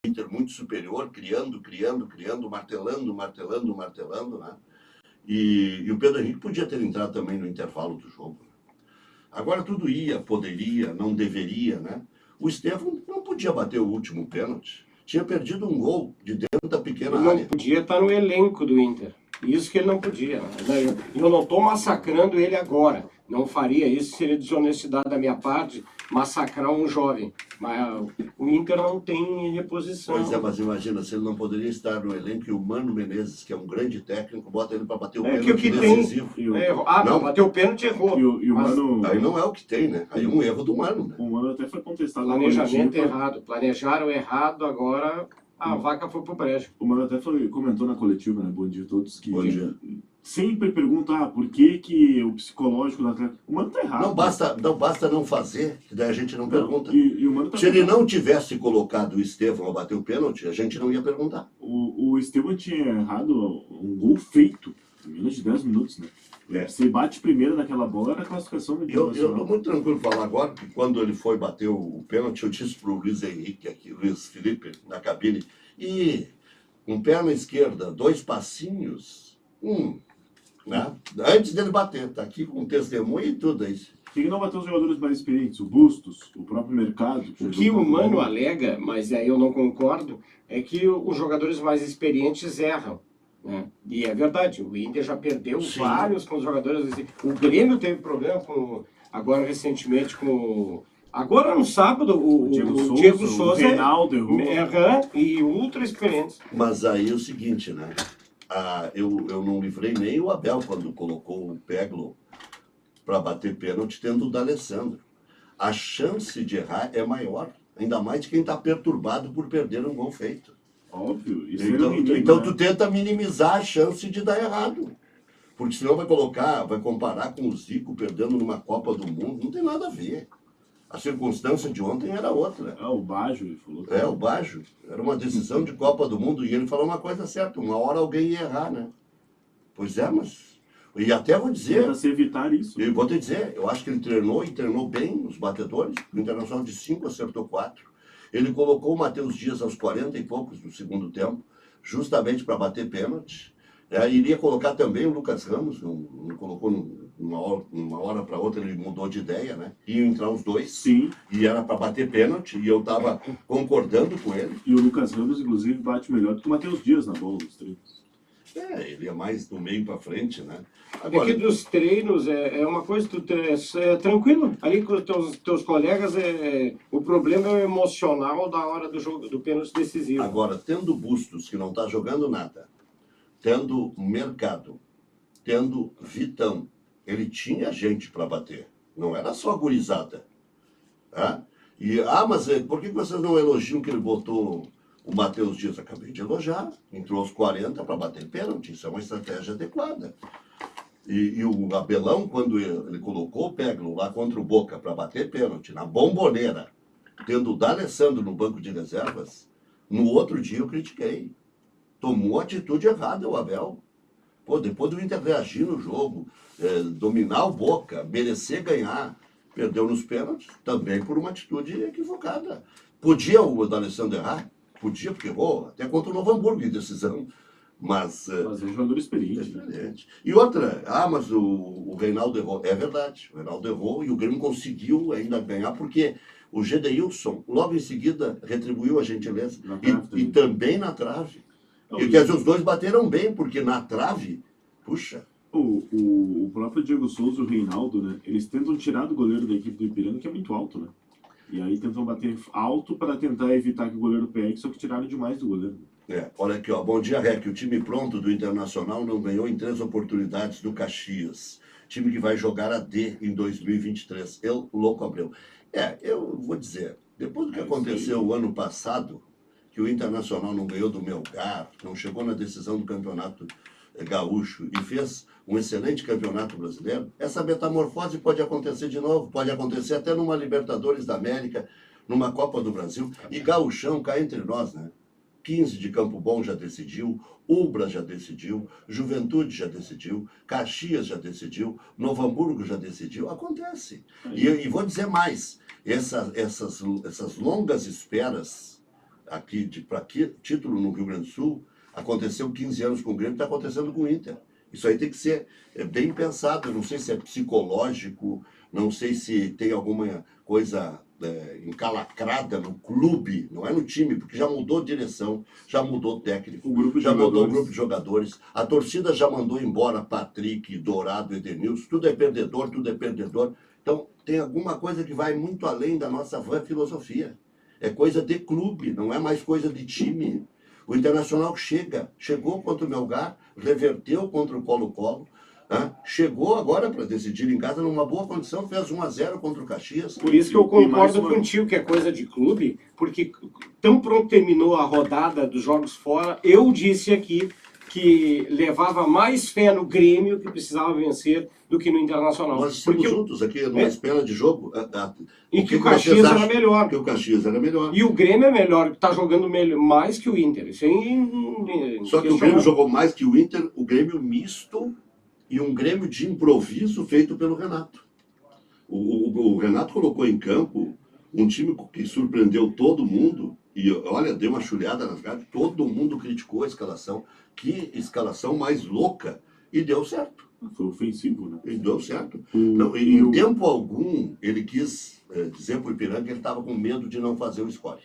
Inter muito superior, criando, martelando, né? E o Pedro Henrique podia ter entrado também no intervalo do jogo. Agora tudo poderia, não deveria, né? O Estevão não podia bater o último pênalti. Tinha perdido um gol de dentro da pequena área. Ele não podia estar no elenco do Inter. Isso que ele não podia. Eu não estou massacrando ele agora. Não faria isso, seria desonestidade da minha parte, massacrar um jovem. Mas o Inter não tem reposição. Pois é, mas imagina, se ele não poderia estar no elenco e o Mano Menezes, que é um grande técnico, bota ele para bater o pênalti decisivo. Não, bateu o pênalti e errou. E o Mano... Aí não é o que tem, né? Aí é um erro do Mano. Né? O Mano até foi contestado. Planejamento errado. Planejaram errado, agora a vaca foi pro brejo. O Mano até comentou na coletiva, né? Bom dia a todos, que... Bom dia. Sempre pergunta, por que o psicológico do atleta... O Mano tá errado. Não basta não fazer, que daí a gente não pergunta. E o Mano tá Se ele não tivesse colocado o Estevão a bater o pênalti, a gente não ia perguntar. O Estevão tinha errado um gol feito em menos de 10 minutos, né? Você bate primeiro naquela bola, era a classificação do Eu estou muito tranquilo para falar agora, que quando ele foi bater o pênalti, eu disse para o Luiz Henrique, aqui, Luiz Felipe, na cabine, e com perna esquerda, 2 passinhos, né? Antes dele bater, tá aqui com testemunho e tudo isso. Por que não bateu os jogadores mais experientes? O Bustos, o próprio Mercado. O que o Mano alega, mas aí eu não concordo, é que os jogadores mais experientes erram. Né? E é verdade, o Inter já perdeu vários com os jogadores. O Grêmio teve problema agora recentemente com... Agora no sábado, o Diego Souza, o Reinaldo errou. E ultra experientes. Mas aí é o seguinte, né? Eu não livrei nem o Abel quando colocou o Peglo para bater pênalti, tendo o D'Alessandro. A chance de errar é maior, ainda mais de quem está perturbado por perder um gol feito. Óbvio. Isso então tu tenta minimizar a chance de dar errado. Porque senão vai comparar com o Zico perdendo numa Copa do Mundo, não tem nada a ver. A circunstância de ontem era outra. O Baggio, ele falou. O Baggio. Era uma decisão de Copa do Mundo e ele falou uma coisa certa, uma hora alguém ia errar, né? Pois é, mas... E até vou dizer... Tenta se evitar isso. Eu vou te dizer, eu acho que ele treinou bem os batedores. O Internacional de 5 acertou 4. Ele colocou o Matheus Dias aos 40 e poucos do segundo tempo, justamente para bater pênalti. Iria colocar também o Lucas Ramos, não colocou uma hora para outra, ele mudou de ideia, né? Iam entrar os dois. Sim. E era para bater pênalti, e eu estava concordando com ele. E o Lucas Ramos, inclusive, bate melhor do que o Matheus Dias na bola nos treinos. Ele é mais do meio para frente, né? Agora, aqui dos treinos é uma coisa, tranquilo. Ali com os teus colegas, o problema é o emocional da hora do jogo, do pênalti decisivo. Agora, tendo Bustos, que não está jogando nada, tendo Mercado, tendo Vitão, ele tinha gente para bater. Não era só gurizada. Tá? Mas por que vocês não elogiam que ele botou o Matheus Dias? Acabei de elogiar. Entrou aos 40 para bater pênalti. Isso é uma estratégia adequada. E o Abelão, quando ele colocou o Peglo lá contra o Boca para bater pênalti, na Bomboneira, tendo o D'Alessandro no banco de reservas, no outro dia eu critiquei. Tomou a atitude errada o Abel. Depois do Inter reagir no jogo, dominar o Boca, merecer ganhar, perdeu nos pênaltis, também por uma atitude equivocada. Podia o D'Alessandro errar? Podia, porque errou, até contra o Novo Hamburgo em decisão. Mas é um jogador experiente. E outra, mas o Reinaldo errou. É verdade, o Reinaldo errou e o Grêmio conseguiu ainda ganhar, porque o Gedeilson, logo em seguida, retribuiu a gentileza. E também na trave. E quer dizer, os dois bateram bem, porque na trave, puxa. O próprio Diego Souza e o Reinaldo, né? Eles tentam tirar do goleiro da equipe do Ipiranga, que é muito alto, né? E aí tentam bater alto para tentar evitar que o goleiro pegue, só que tiraram demais do goleiro. Olha aqui, ó. Bom dia, Rec. O time pronto do Internacional não ganhou em 3 oportunidades do Caxias. Time que vai jogar a D em 2023. Eu, louco, Abreu. Eu vou dizer, depois do que aconteceu o ano passado, que o Internacional não ganhou do Melgar, não chegou na decisão do campeonato gaúcho e fez um excelente campeonato brasileiro, essa metamorfose pode acontecer de novo, pode acontecer até numa Libertadores da América, numa Copa do Brasil. E gauchão, cá entre nós, né? 15 de Campo Bom já decidiu, Ubra já decidiu, Juventude já decidiu, Caxias já decidiu, Novo Hamburgo já decidiu. Acontece. E vou dizer mais, essas longas esperas aqui, para título no Rio Grande do Sul, aconteceu 15 anos com o Grêmio, está acontecendo com o Inter. Isso aí tem que ser bem pensado. Eu não sei se é psicológico, não sei se tem alguma coisa encalacrada no clube, não é no time, porque já mudou direção, já mudou técnico, já mudou o grupo de jogadores. A torcida já mandou embora Patrick, Dourado, Edenilson. Tudo é perdedor, tudo é perdedor. Então, tem alguma coisa que vai muito além da nossa vã filosofia. É coisa de clube, não é mais coisa de time. O Internacional chegou contra o Melgar, reverteu contra o Colo-Colo, chegou agora para decidir em casa numa boa condição, fez 1-0 contra o Caxias. Por isso que eu concordo contigo que é coisa de clube, porque tão pronto terminou a rodada dos jogos fora, eu disse aqui que levava mais fé no Grêmio, que precisava vencer, do que no Internacional. Nós estamos juntos aqui numa espera de jogo. E que o Caxias era melhor. Que o Caxias era melhor. E o Grêmio é melhor, está jogando mais que o Inter. Isso Só que o Grêmio jogou mais que o Inter, o Grêmio misto e um Grêmio de improviso feito pelo Renato. O Renato colocou em campo um time que surpreendeu todo mundo. E olha, deu uma chulhada nas garras, todo mundo criticou a escalação. Que escalação mais louca! E deu certo. Foi ofensivo, né? E deu certo. Não, em tempo algum, ele quis dizer para o Ipiranga que ele estava com medo de não fazer o score.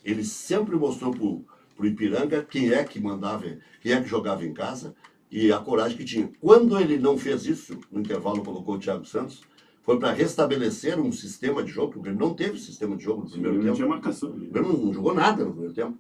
Ele sempre mostrou para o Ipiranga quem é que mandava, quem é que jogava em casa e a coragem que tinha. Quando ele não fez isso, no intervalo colocou o Thiago Santos, foi para restabelecer um sistema de jogo, porque o Grêmio não teve sistema de jogo no primeiro tempo. Não tinha marcação. O Grêmio não jogou nada no primeiro tempo.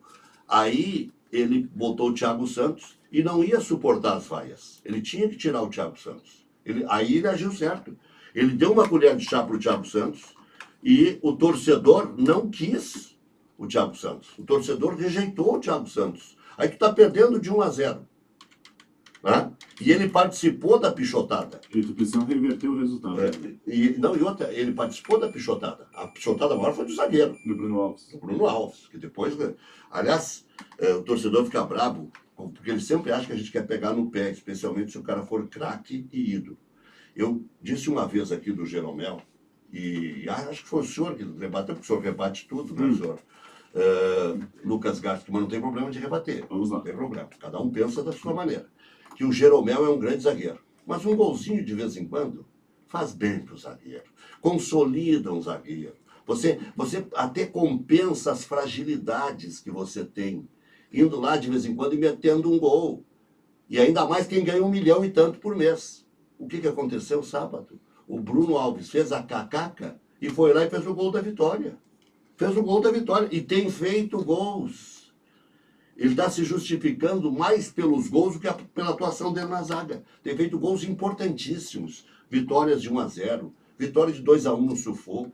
Aí ele botou o Thiago Santos e não ia suportar as vaias. Ele tinha que tirar o Thiago Santos. Aí ele agiu certo. Ele deu uma colher de chá para o Thiago Santos e o torcedor não quis o Thiago Santos. O torcedor rejeitou o Thiago Santos. Aí tu está perdendo de 1-0. Né? E ele participou da pichotada. E tu precisa reverter o resultado. E outra, ele participou da pichotada. A pichotada maior foi do zagueiro. Do Bruno Alves. Do Bruno Alves, que depois... Aliás, o torcedor fica bravo, porque ele sempre acha que a gente quer pegar no pé, especialmente se o cara for craque e ídolo. Eu disse uma vez aqui do Jeromel, e acho que foi o senhor que rebateu, porque o senhor rebate tudo, né, senhor? Lucas Gasco, mas não tem problema de rebater. Vamos lá. Não tem problema. Cada um pensa da sua maneira. Que o Jeromel é um grande zagueiro. Mas um golzinho de vez em quando faz bem para o zagueiro. Consolida um zagueiro. Você até compensa as fragilidades que você tem, indo lá de vez em quando e metendo um gol. E ainda mais quem ganha 1 milhão e tanto por mês. O que aconteceu sábado? O Bruno Alves fez a cacaca e foi lá e fez o gol da vitória. Fez o gol da vitória e tem feito gols. Ele está se justificando mais pelos gols do que pela atuação dele na zaga. Tem feito gols importantíssimos. Vitórias de 1-0, vitória de 2-1 no sufoco.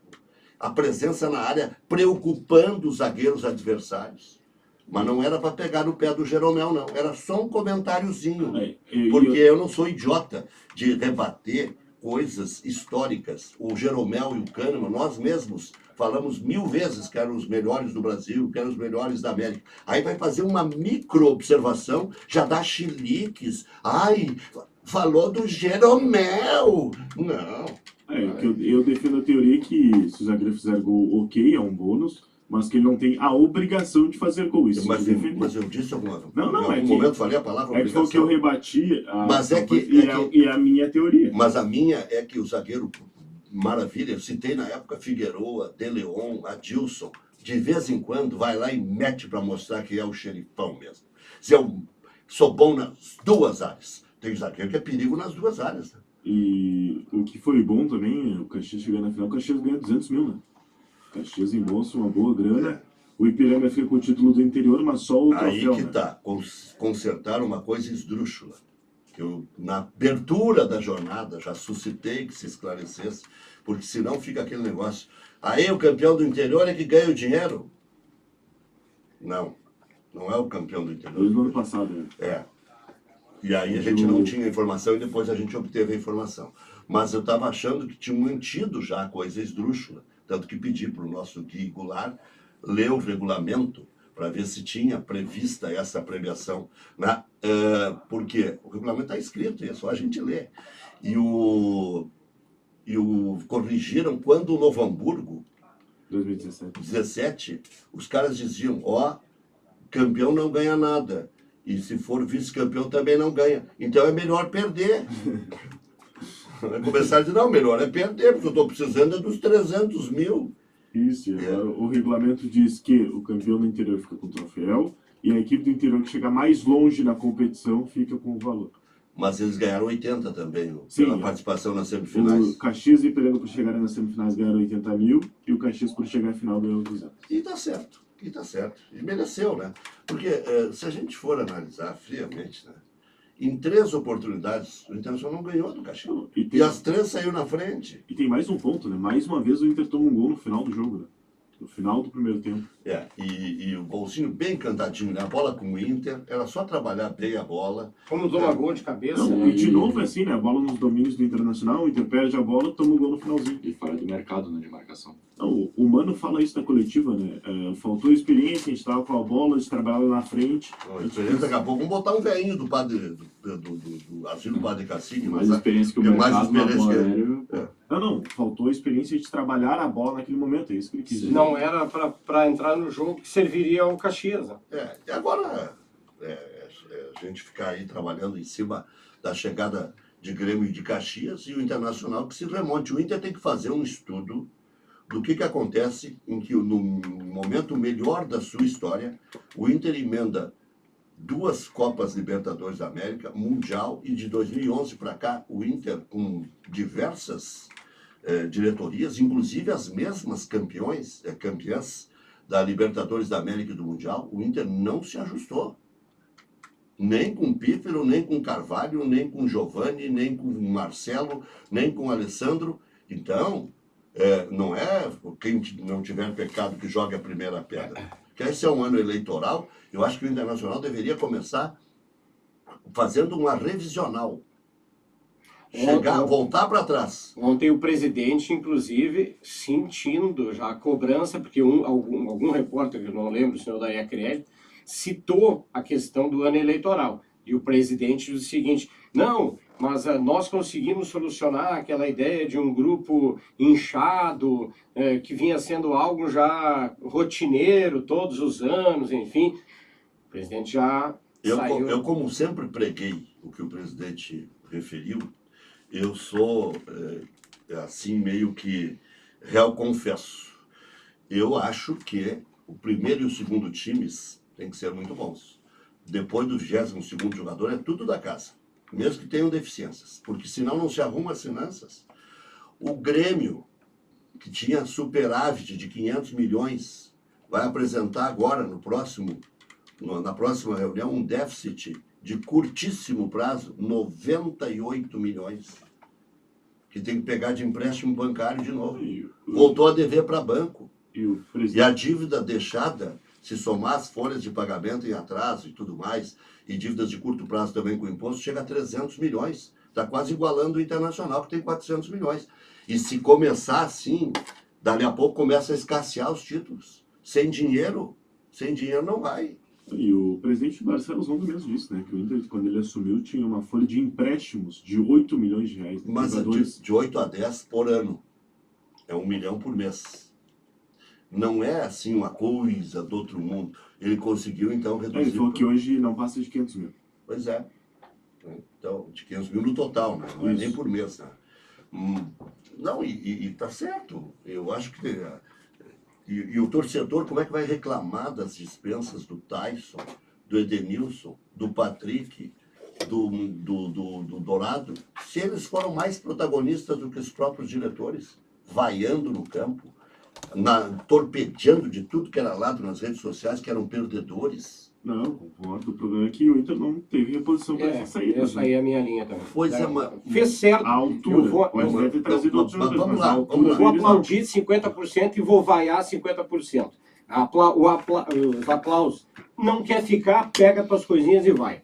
A presença na área preocupando os zagueiros adversários. Mas não era para pegar no pé do Jeromel, não. Era só um comentáriozinho. Porque eu não sou idiota de rebater coisas históricas. O Jeromel e o Kahneman, nós mesmos falamos 1000 vezes que eram os melhores do Brasil, que eram os melhores da América. Aí vai fazer uma micro-observação, já dá chiliques. Ai, falou do Jeromel. Não. Eu defendo a teoria que se o zagueiro fizer gol, ok, é um bônus, mas que ele não tem a obrigação de fazer gol. Isso mas eu disse alguma vez. Não, em algum momento falei a palavra obrigação. É que foi o que eu rebati. E a minha teoria. Mas a minha é que o zagueiro, maravilha, eu citei na época Figueroa, De Leon, Adilson, de vez em quando vai lá e mete para mostrar que é o xerifão mesmo. Se eu sou bom nas duas áreas. Tem zagueiro que é perigo nas duas áreas. Né? E o que foi bom também, o Caxias chegando na final, o Caxias ganha 200 mil, né? O Caxias embolsa uma boa grana. O Ipiranga fica com o título do interior, mas só o troféu. Aí que tá, consertar uma coisa esdrúxula. Que eu, na abertura da jornada, já suscitei que se esclarecesse, porque senão fica aquele negócio. Aí o campeão do interior é que ganha o dinheiro? Não, não é o campeão do interior. Desde o ano passado, né? E aí a gente não tinha informação e depois a gente obteve a informação. Mas eu estava achando que tinha mantido já a coisa esdrúxula. Tanto que pedi para o nosso Gui Goulart ler o regulamento para ver se tinha prevista essa premiação. Né? Porque o regulamento está escrito, é só a gente ler. E o corrigiram quando o Novo Hamburgo, 2017, os caras diziam, campeão não ganha nada. E se for vice-campeão também não ganha. Então é melhor perder. Vai começar a dizer, não, melhor é perder, porque eu estou precisando dos 300 mil. Isso, e agora o regulamento diz que o campeão do interior fica com o troféu e a equipe do interior que chegar mais longe na competição fica com o valor. Mas eles ganharam 80 também, Sim, pela participação nas semifinais. O Caxias e Ipiranga por chegarem nas semifinais ganharam 80 mil e o Caxias por chegar à final ganhou 200. E tá certo, e tá certo. E mereceu, né? Porque se a gente for analisar friamente, né? Em 3 oportunidades, o Internacional não ganhou do Caxias. E as 3 saiu na frente. E tem mais um ponto, né? Mais uma vez o Inter toma um gol no final do jogo, né? No final do primeiro tempo. E o golzinho bem cantadinho, né? A bola com o Inter, era só trabalhar bem a bola. Como toma gol de cabeça, Não, né? e de novo é assim, né? A bola nos domínios do Internacional, o Inter perde a bola, toma o gol no finalzinho. E fora do mercado, né, de marcação. Não, o Mano fala isso na coletiva, né? Faltou experiência, a gente tava com a bola, a gente trabalhava na frente. Daqui a pouco vamos botar um velhinho do padre do asilo do Padre Cacique, Mais experiência que o mais mercado na experiência bola que- aérea. Não, faltou a experiência de trabalhar a bola naquele momento, é isso que ele quis dizer. Não era para entrar no jogo que serviria ao Caxias. Né? E agora a gente ficar aí trabalhando em cima da chegada de Grêmio e de Caxias e o Internacional que se remonte. O Inter tem que fazer um estudo do que acontece em que no momento melhor da sua história, o Inter emenda 2 Copas Libertadores da América, Mundial, e de 2011 para cá, o Inter com diversas diretorias, inclusive as mesmas campeãs da Libertadores da América e do Mundial, o Inter não se ajustou. Nem com Pífero, nem com Carvalho, nem com Giovani, nem com Marcelo, nem com Alessandro. Então, não é quem não tiver pecado que jogue a primeira pedra. Que esse é um ano eleitoral, eu acho que o Internacional deveria começar fazendo uma revisional. Voltar para trás. Ontem o presidente, inclusive, sentindo já a cobrança, porque algum repórter, que eu não lembro, o senhor Daí Acredi, citou a questão do ano eleitoral. E o presidente disse o seguinte, não, mas nós conseguimos solucionar aquela ideia de um grupo inchado, que vinha sendo algo já rotineiro todos os anos, enfim. O presidente já saiu. Eu, como sempre preguei o que o presidente referiu, eu sou, assim, meio que réu confesso. Eu acho que o primeiro e o segundo times têm que ser muito bons. Depois do 22º jogador é tudo da casa, mesmo que tenham deficiências, porque senão não se arruma as finanças. O Grêmio, que tinha superávit de 500 milhões, vai apresentar agora, na próxima reunião, um déficit de curtíssimo prazo, 98 milhões, que tem que pegar de empréstimo bancário de novo. Voltou a dever para banco. E a dívida deixada, se somar as folhas de pagamento em atraso e tudo mais, e dívidas de curto prazo também com imposto, chega a 300 milhões. Está quase igualando o Internacional, que tem 400 milhões. E se começar assim, dali a pouco começa a escassear os títulos. Sem dinheiro não vai. E o presidente Barcelos ontem mesmo disse, né? Que o Inter, quando ele assumiu, tinha uma folha de empréstimos de 8 milhões de reais. Mas de 8 a 10 por ano. É 1 milhão por mês. Não é assim uma coisa do outro mundo. Ele conseguiu, então, reduzir... Ele falou que hoje não passa de 500 mil. Pois é. Então, de 500 mil no total, né? Não é nem por mês, né? Não, e tá certo. Eu acho que... E o torcedor, como é que vai reclamar das dispensas do Tyson, do Edenilson, do Patrick, do Dourado, se eles foram mais protagonistas do que os próprios diretores, vaiando no campo, torpedeando de tudo que era lado nas redes sociais, que eram perdedores? Não, concordo. O problema é que o Inter não teve reposição para essa saída. Essa aí é a minha linha também. Pois Fez certo. A altura. Pode ter trazido outros jogadores, vamos mas lá, a altura Eu vou deles, aplaudir 50% e vou vaiar 50%. Os aplausos. Não quer ficar, pega tuas coisinhas e vai.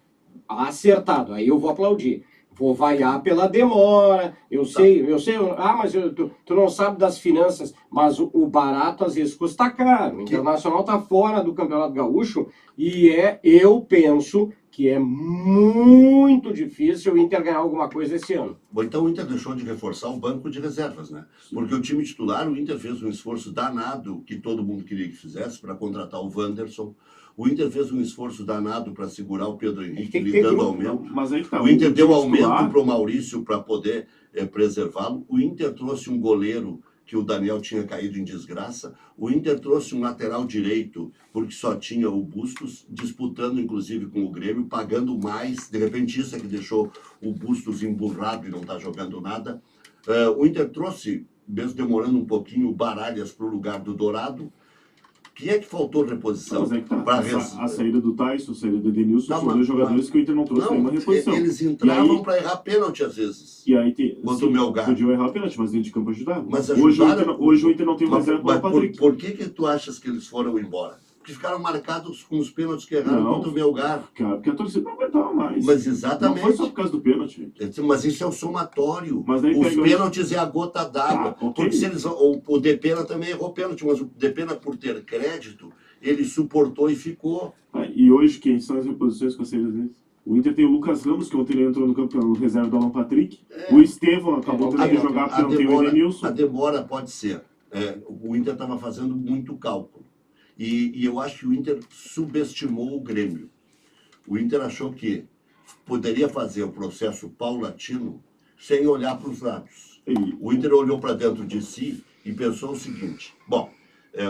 Acertado. Aí eu vou aplaudir. Vou vaiar pela demora. Eu sei. Mas tu não sabe das finanças. Mas o barato às vezes custa caro. O Internacional está fora do Campeonato Gaúcho e eu penso que é muito difícil o Inter ganhar alguma coisa esse ano. Bom, então o Inter deixou de reforçar o banco de reservas, né? Porque o time titular, o Inter fez um esforço danado, que todo mundo queria que fizesse, para contratar o Wanderson. O Inter fez um esforço danado para segurar o Pedro Henrique, tem que lhe ter dando grupo, aumento. Mas aí que tá, O Inter deu time aumento titular- para o Maurício para poder preservá-lo. O Inter trouxe um goleiro que o Daniel tinha caído em desgraça. O Inter trouxe um lateral direito, porque só tinha o Bustos, disputando inclusive com o Grêmio, pagando mais. De repente isso é que deixou o Bustos emburrado e não está jogando nada. O Inter trouxe, mesmo demorando um pouquinho, o Baralhas para o lugar do Dourado. Quem é que faltou reposição? Mas aí que tá. Pra A saída do Tyson, a saída do Edenilson, Não, são mas- dois jogadores que o Inter não trouxe nenhuma reposição. Eles entravam E aí- para errar pênalti às vezes. E aí tem. Contra o Melgar. Podiam errar o pênalti, mas dentro de campo ajudavam. Mas Hoje ajudaram- o Inter não tem Mas, reserva para o Patrick. por que tu achas que eles foram embora? Porque ficaram marcados com os pênaltis que erraram Não. contra o Melgar. Cara, porque a torcida não aguentava mais. Mas Não exatamente. foi só por causa do pênalti, gente. Mas isso é o somatório. Mas daí Os pega- pênaltis é a gota d'água. Ah, ok. Porque se eles, o Depena também errou pênalti, mas o Depena, por ter crédito, ele suportou e ficou. Ah, e hoje, quem são as reposições com as saídas deles? O Inter tem o Lucas Ramos, que ontem ele entrou no campo pelo reserva do Alan Patrick. O Estevão acabou tendo que jogar porque não tem o a Edenilson. demora pode ser. O Inter estava fazendo muito cálculo. E eu acho que o Inter subestimou o Grêmio. O Inter achou que poderia fazer o processo paulatino sem olhar para os lados. E O Inter olhou para dentro de si e pensou o seguinte: bom,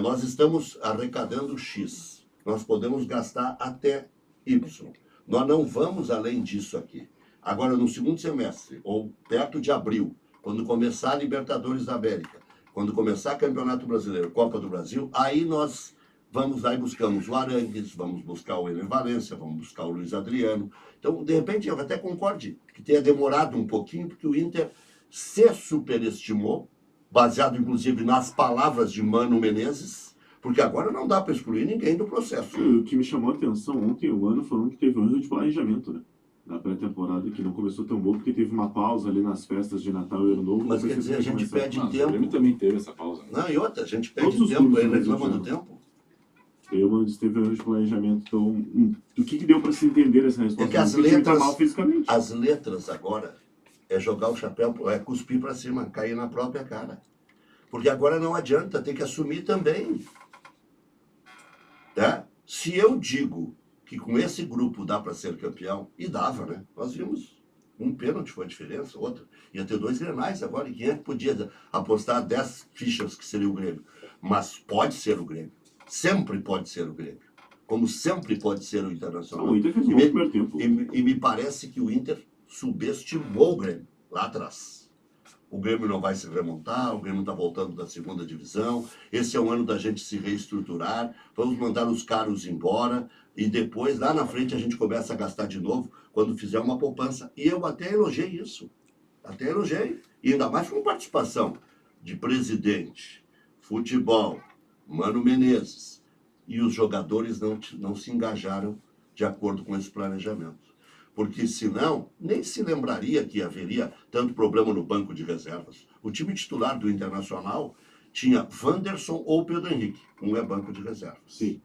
nós estamos arrecadando X, nós podemos gastar até Y. Nós não vamos além disso aqui. Agora, no segundo semestre, ou perto de abril, quando começar a Libertadores da América, quando começar Campeonato Brasileiro, Copa do Brasil, aí nós vamos lá e buscamos o Arangues, vamos buscar o Ener Valencia, vamos buscar o Luiz Adriano. Então, de repente, eu até concorde que tenha demorado um pouquinho, porque o Inter se superestimou, baseado inclusive nas palavras de Mano Menezes, porque agora não dá para excluir ninguém do processo. o que me chamou a atenção ontem, o Mano falando que teve um erro de planejamento, né? Na pré-temporada, que não começou tão bom, porque teve uma pausa ali nas festas de Natal e Ano Novo. Mas não quer dizer, a gente começar. pede Não, o Grêmio tempo. também teve essa pausa. Né? Não, e outra, a gente Todos pede os tempo, clubes ele do Brasil reclama do já. tempo. E o Mano disse que teve um erro de planejamento. Então, o que deu para se entender essa resposta? É que as Porque o time tá letras- mal fisicamente. As letras agora é jogar o chapéu, é cuspir para cima, cair na própria cara. Porque agora não adianta, tem que assumir também. Tá? Se eu digo que com esse grupo dá para ser campeão, e dava, né? Nós vimos um pênalti foi a diferença, outro. Ia ter 2 Grenais agora, e quem é que podia apostar 10 fichas que seria o Grêmio? Mas pode ser o Grêmio. Sempre pode ser o Grêmio. Como sempre pode ser o Internacional. Não, o Inter fez um E bom me- primeiro tempo. E me parece que o Inter subestimou o Grêmio lá atrás. O Grêmio não vai se remontar, o Grêmio está voltando da segunda divisão. Esse é um ano da gente se reestruturar. Vamos mandar os caros embora. E depois, lá na frente, a gente começa a gastar de novo quando fizer uma poupança. E eu até elogiei isso. Até elogiei. E ainda mais com participação de presidente, futebol, Mano Menezes. E os jogadores não se engajaram de acordo com esse planejamento. Porque senão, nem se lembraria que haveria tanto problema no banco de reservas. O time titular do Internacional tinha Wanderson ou Pedro Henrique. Um é banco de reservas. Sim.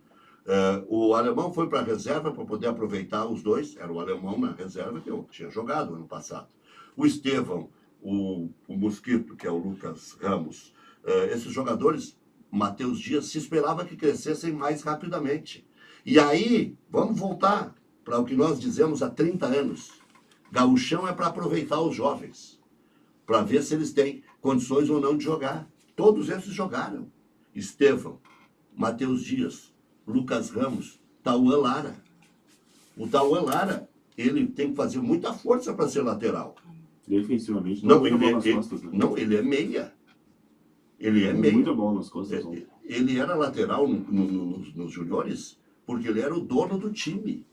O alemão foi para a reserva para poder aproveitar os dois. Era o alemão na reserva que eu tinha jogado ano passado. O Estevão, o Mosquito, que é o Lucas Ramos. Esses jogadores, Matheus Dias, se esperava que crescessem mais rapidamente. E aí, vamos voltar para o que nós dizemos há 30 anos. Gauchão é para aproveitar os jovens, para ver se eles têm condições ou não de jogar. Todos esses jogaram. Estevão, Matheus Dias, Lucas Ramos, Tauan Lara. O Tauan Lara, ele tem que fazer muita força para ser lateral. Defensivamente, Não, muita bola nas ele, costas, né? não, ele é meia. Ele é meia. Muita bola nas costas. ontem. Ele era lateral nos juniores porque ele era o dono do time.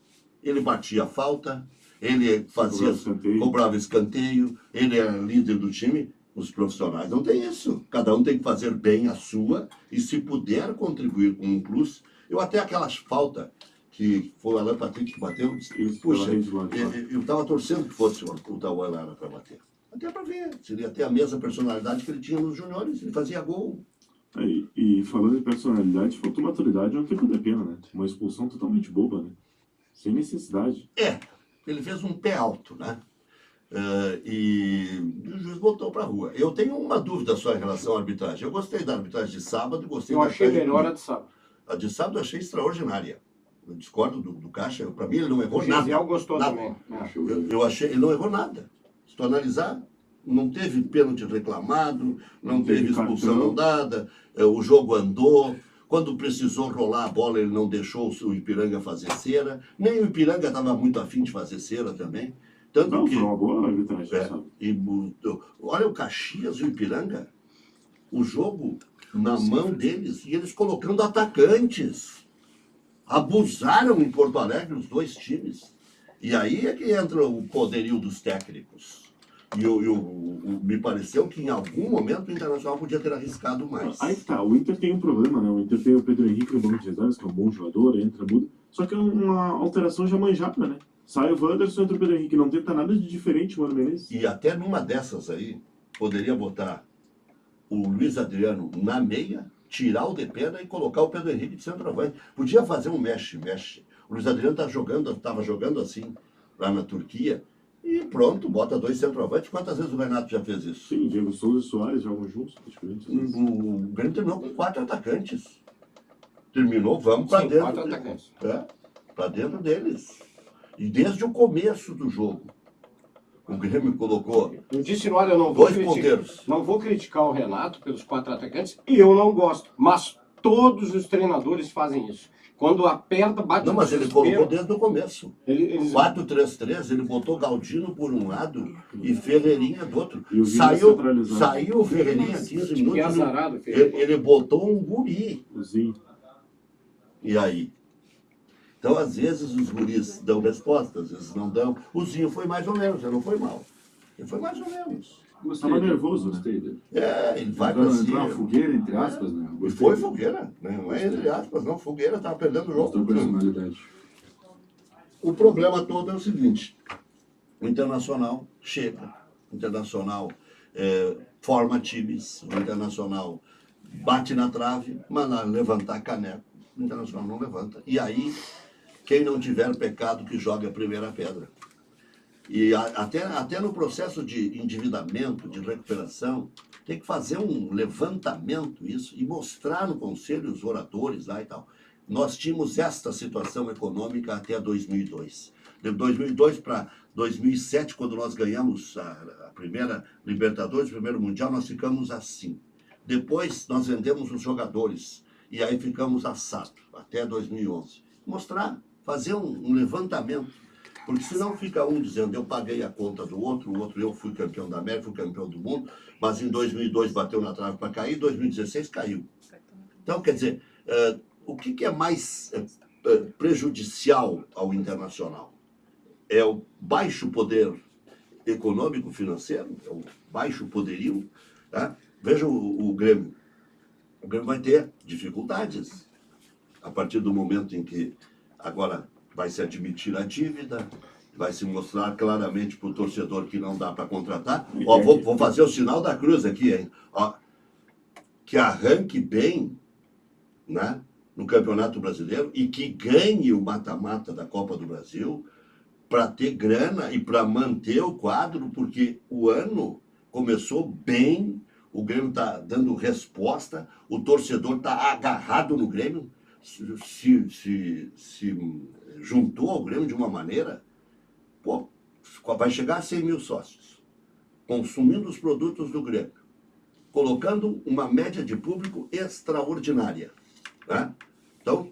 Ele batia a falta, ele fazia, cobrava escanteio, ele era líder do time. Os profissionais não têm isso. Cada um tem que fazer bem a sua e se puder contribuir com um plus. Eu até aquelas faltas que foi o Alan Patrick que bateu, Isso, puxa, pela rede do lado de fora. eu estava torcendo que fosse o Tauan Lara para bater. Até para ver, se ele ia ter a mesma personalidade que ele tinha nos juniores, ele fazia gol. E falando em personalidade, faltou maturidade ontem com o Depena, né? Uma expulsão totalmente boba, né? Sem necessidade. Ele fez um pé alto, né? E o juiz botou para a rua. Eu tenho uma dúvida só em relação à arbitragem. Eu gostei da arbitragem de sábado, gostei Eu da achei arbitragem de melhor a domingo. de sábado. A de sábado eu achei extraordinária. Eu discordo do Caixa. Para mim, ele não O errou nada. Gisel gostou Nada. também. É. Eu achei, ele não errou nada. Se tu analisar, não teve pênalti reclamado, não teve expulsão não dada, o jogo andou. Quando precisou rolar a bola, ele não deixou o Ipiranga fazer cera. Nem o Ipiranga estava muito afim de fazer cera também. Tanto Não, que. foi uma boa arbitragem, É, sabe? olha o Caxias e o Ipiranga, o jogo na mão deles, e eles colocando atacantes. Abusaram em Porto Alegre os dois times. E aí é que entra o poderio dos técnicos. Me pareceu que em algum momento o Internacional podia ter arriscado mais. Aí que tá, o Inter tem um problema, né? O Inter tem o Pedro Henrique no banco de reservas, que é um bom jogador, entra, muda. Só que é uma alteração já manjada, né? Sai o Wanderson, entra o Pedro Henrique. Não tenta nada de diferente, Mano Menezes. E até numa dessas aí, poderia botar o Luiz Adriano na meia, tirar o Depena e colocar o Pedro Henrique de centroavante. Podia fazer um mexe-mexe. O Luiz Adriano estava jogando assim lá na Turquia. E pronto, bota dois centroavantes. Quantas vezes o Renato já fez isso? Sim, Diego Souza e Soares jogam juntos, praticamente. O Grêmio terminou com 4 atacantes. Terminou, vamos para Sim, dentro. 4 atacantes. Para dentro deles. E desde o começo do jogo, o Grêmio colocou Eu disse, olha, eu não vou dois ponteiros. não vou criticar o Renato pelos 4 atacantes, e eu não gosto. Mas todos os treinadores fazem isso. Quando aperta, bate Não, no mas ele desespero, colocou desde o começo. eles 4-3-3, ele botou Galdino por um lado e Ferreirinha do outro. E o Vina centralizado. Saiu o Ferreirinha 15 minutos. que azarado. Ele botou um guri. O Zinho. E aí? Então, às vezes, os guris dão resposta, às vezes não dão. O Zinho foi mais ou menos, já não foi mal. Ele foi mais ou menos. Gostei Tava dele, nervoso, né? gostei dele. Ele vai Entrou pra na cima. fogueira, entre aspas, né? E Gostei foi dele. fogueira, né? Não é entre aspas, não. Fogueira estava perdendo o Mostrou jogo. personalidade. O problema todo é o seguinte: o Internacional chega, o Internacional forma times, o Internacional bate na trave, mas na levantar caneco, o Internacional não levanta. E aí, quem não tiver pecado que jogue a primeira pedra. E até no processo de endividamento, de recuperação, tem que fazer um levantamento isso e mostrar no conselho os oradores lá e tal. Nós tínhamos esta situação econômica até 2002. De 2002 para 2007, quando nós ganhamos a primeira Libertadores, o primeiro Mundial, nós ficamos assim. Depois nós vendemos os jogadores e aí ficamos assado até 2011. Mostrar, fazer um levantamento. Porque senão fica um dizendo, eu paguei a conta do outro, o outro, eu fui campeão da América, fui campeão do mundo, mas em 2002 bateu na trave para cair, em 2016 caiu. Então, quer dizer, o que é mais prejudicial ao Internacional? É o baixo poder econômico, financeiro, é o baixo poderio. Tá? Veja o Grêmio. O Grêmio vai ter dificuldades a partir do momento em que agora vai se admitir a dívida, vai se mostrar claramente para o torcedor que não dá para contratar. Ó, vou fazer o sinal da cruz aqui, hein? Ó, que arranque bem, né, no Campeonato Brasileiro e que ganhe o mata-mata da Copa do Brasil para ter grana e para manter o quadro, porque o ano começou bem, o Grêmio está dando resposta, o torcedor está agarrado no Grêmio, se juntou ao Grêmio de uma maneira, pô, vai chegar a 100 mil sócios, consumindo os produtos do Grêmio, colocando uma média de público extraordinária. Né? Então,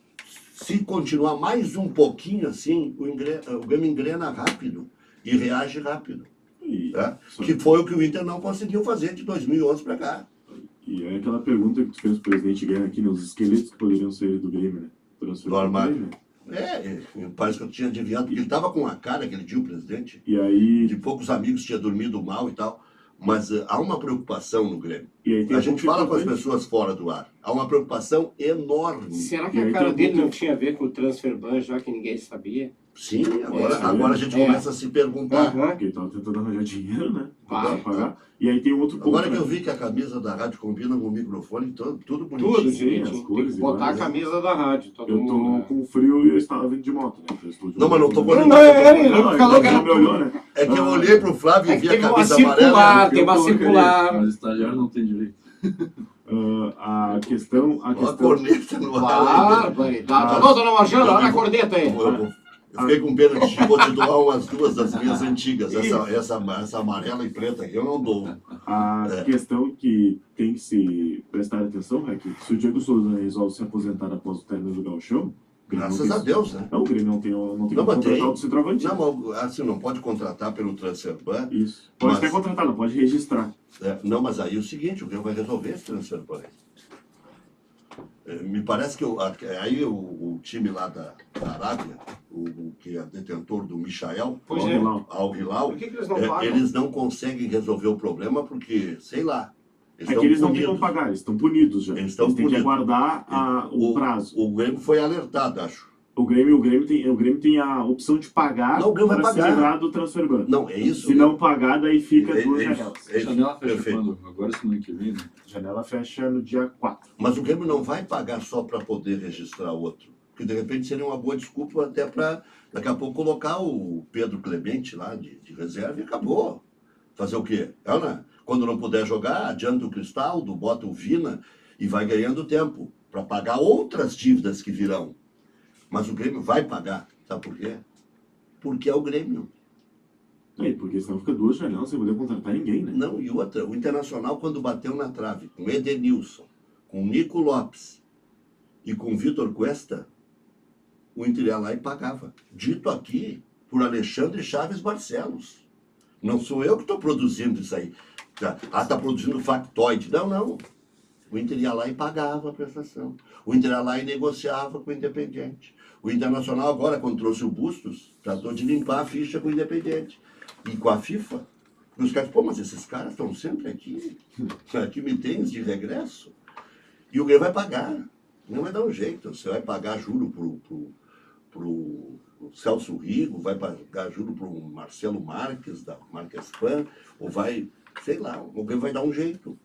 se continuar mais um pouquinho assim, o Grêmio engrena rápido e reage rápido. Né? Que foi o que o Inter não conseguiu fazer de 2011 para cá. E é aquela pergunta que tu fez pro presidente Guerra aqui, né? Os esqueletos que poderiam sair do Grêmio, né? Do armário. Parece que eu tinha adivinhado, porque ele estava com a cara, aquele dia, o presidente, E aí, de poucos amigos, tinha dormido mal e tal, mas há uma preocupação no Grêmio. e aí tem A gente ponto fala com as importante. pessoas fora do ar. Há uma preocupação enorme. Será que E a aí cara tem um dele ponto- não tinha a ver com o transfer ban, já que ninguém sabia? Sim, agora, É, agora a gente é. começa a se perguntar. Aham. Porque ele tava tentando arranjar dinheiro, né? Pra Vai. pagar. E aí tem outro ponto. Agora que né? eu vi que a camisa da rádio combina com o microfone, tudo bonitinho. Tudo Sim, direitinho. as Tem cores que botar iguais. a camisa da rádio. Todo Eu mundo, tô né? com frio e eu estava vindo de moto, né? Então eu estou de Não, mas não tô moto. com Não, ele falou que ele era me olhou, né? É que eu olhei pro Flávio É e que vi a teve uma camisa circular. amarela. tem uma Eu colocaria, circular. Mas estagiário não tem direito. A questão. Ó, a corneta no ar. Barbaridade. Alô, dona Marjana, olha a corneta aí. Eu fiquei com pena de vou te doar umas duas das minhas antigas. Essa amarela e preta aqui eu não dou. A questão que tem que se prestar atenção é que se o Diego Souza resolve se aposentar após o término do Gauchão. Graças a Deus, né? Não, o Grêmio não tem Não, como mas contratar tem. outro centroavante. Não, mas assim, não pode contratar pelo transfer ban. Isso. Pode Mas- até contratar, não pode registrar. Não, mas aí é o seguinte, o Grêmio vai resolver esse transfer ban. Me parece que aí o time lá da Arábia, o que é detentor do Michael, Pois Ao é. Hilal. Al Hilal, Por que eles não pagam? eles não conseguem resolver o problema porque, sei lá, É que eles não têm como punidos. pagar, eles estão punidos já. Eles Eles estão têm que punidos. aguardar o prazo. O Grêmio foi alertado, acho. O Grêmio tem a opção de pagar Não, o Grêmio vai para se pagar. livrar do transfer ban. Não, é isso. Se não pagar, daí fica É- duas é isso. janelas. É A isso. janela fecha Perfeito. quando? Agora semana que vem, né? A janela fecha no dia 4. Mas o Grêmio não vai pagar só para poder registrar outro. Porque de repente seria uma boa desculpa até para daqui a pouco colocar o Pedro Clemente lá de reserva e acabou. Fazer o quê? Quando não puder jogar, adianta o Cristaldo, bota o Vina e vai ganhando tempo para pagar outras dívidas que virão. Mas o Grêmio vai pagar. Sabe por quê? Porque é o Grêmio. Aí, porque senão fica duas janelas sem poder contratar ninguém, né? Não, e outra, o Internacional quando bateu na trave com Edenilson, com Nico Lopes e com Vitor Cuesta, o Inter ia lá e pagava. Dito aqui por Alexandre Chaves Barcelos. Não sou eu que estou produzindo isso aí. Está produzindo factoide. Não. O Inter ia lá e pagava a prestação. O Inter ia lá e negociava com o Independiente. O Internacional agora, quando trouxe o Bustos, tratou de limpar a ficha com o Independiente. E com a FIFA. E os caras, mas esses caras estão sempre aqui. Aqui me tens de regresso. E o Grêmio vai pagar. Não vai dar um jeito. Você vai pagar juro pro Celso Rigo, vai pagar juro pro Marcelo Marques, da Marques Pan, ou vai, sei lá, o Grêmio vai dar um jeito.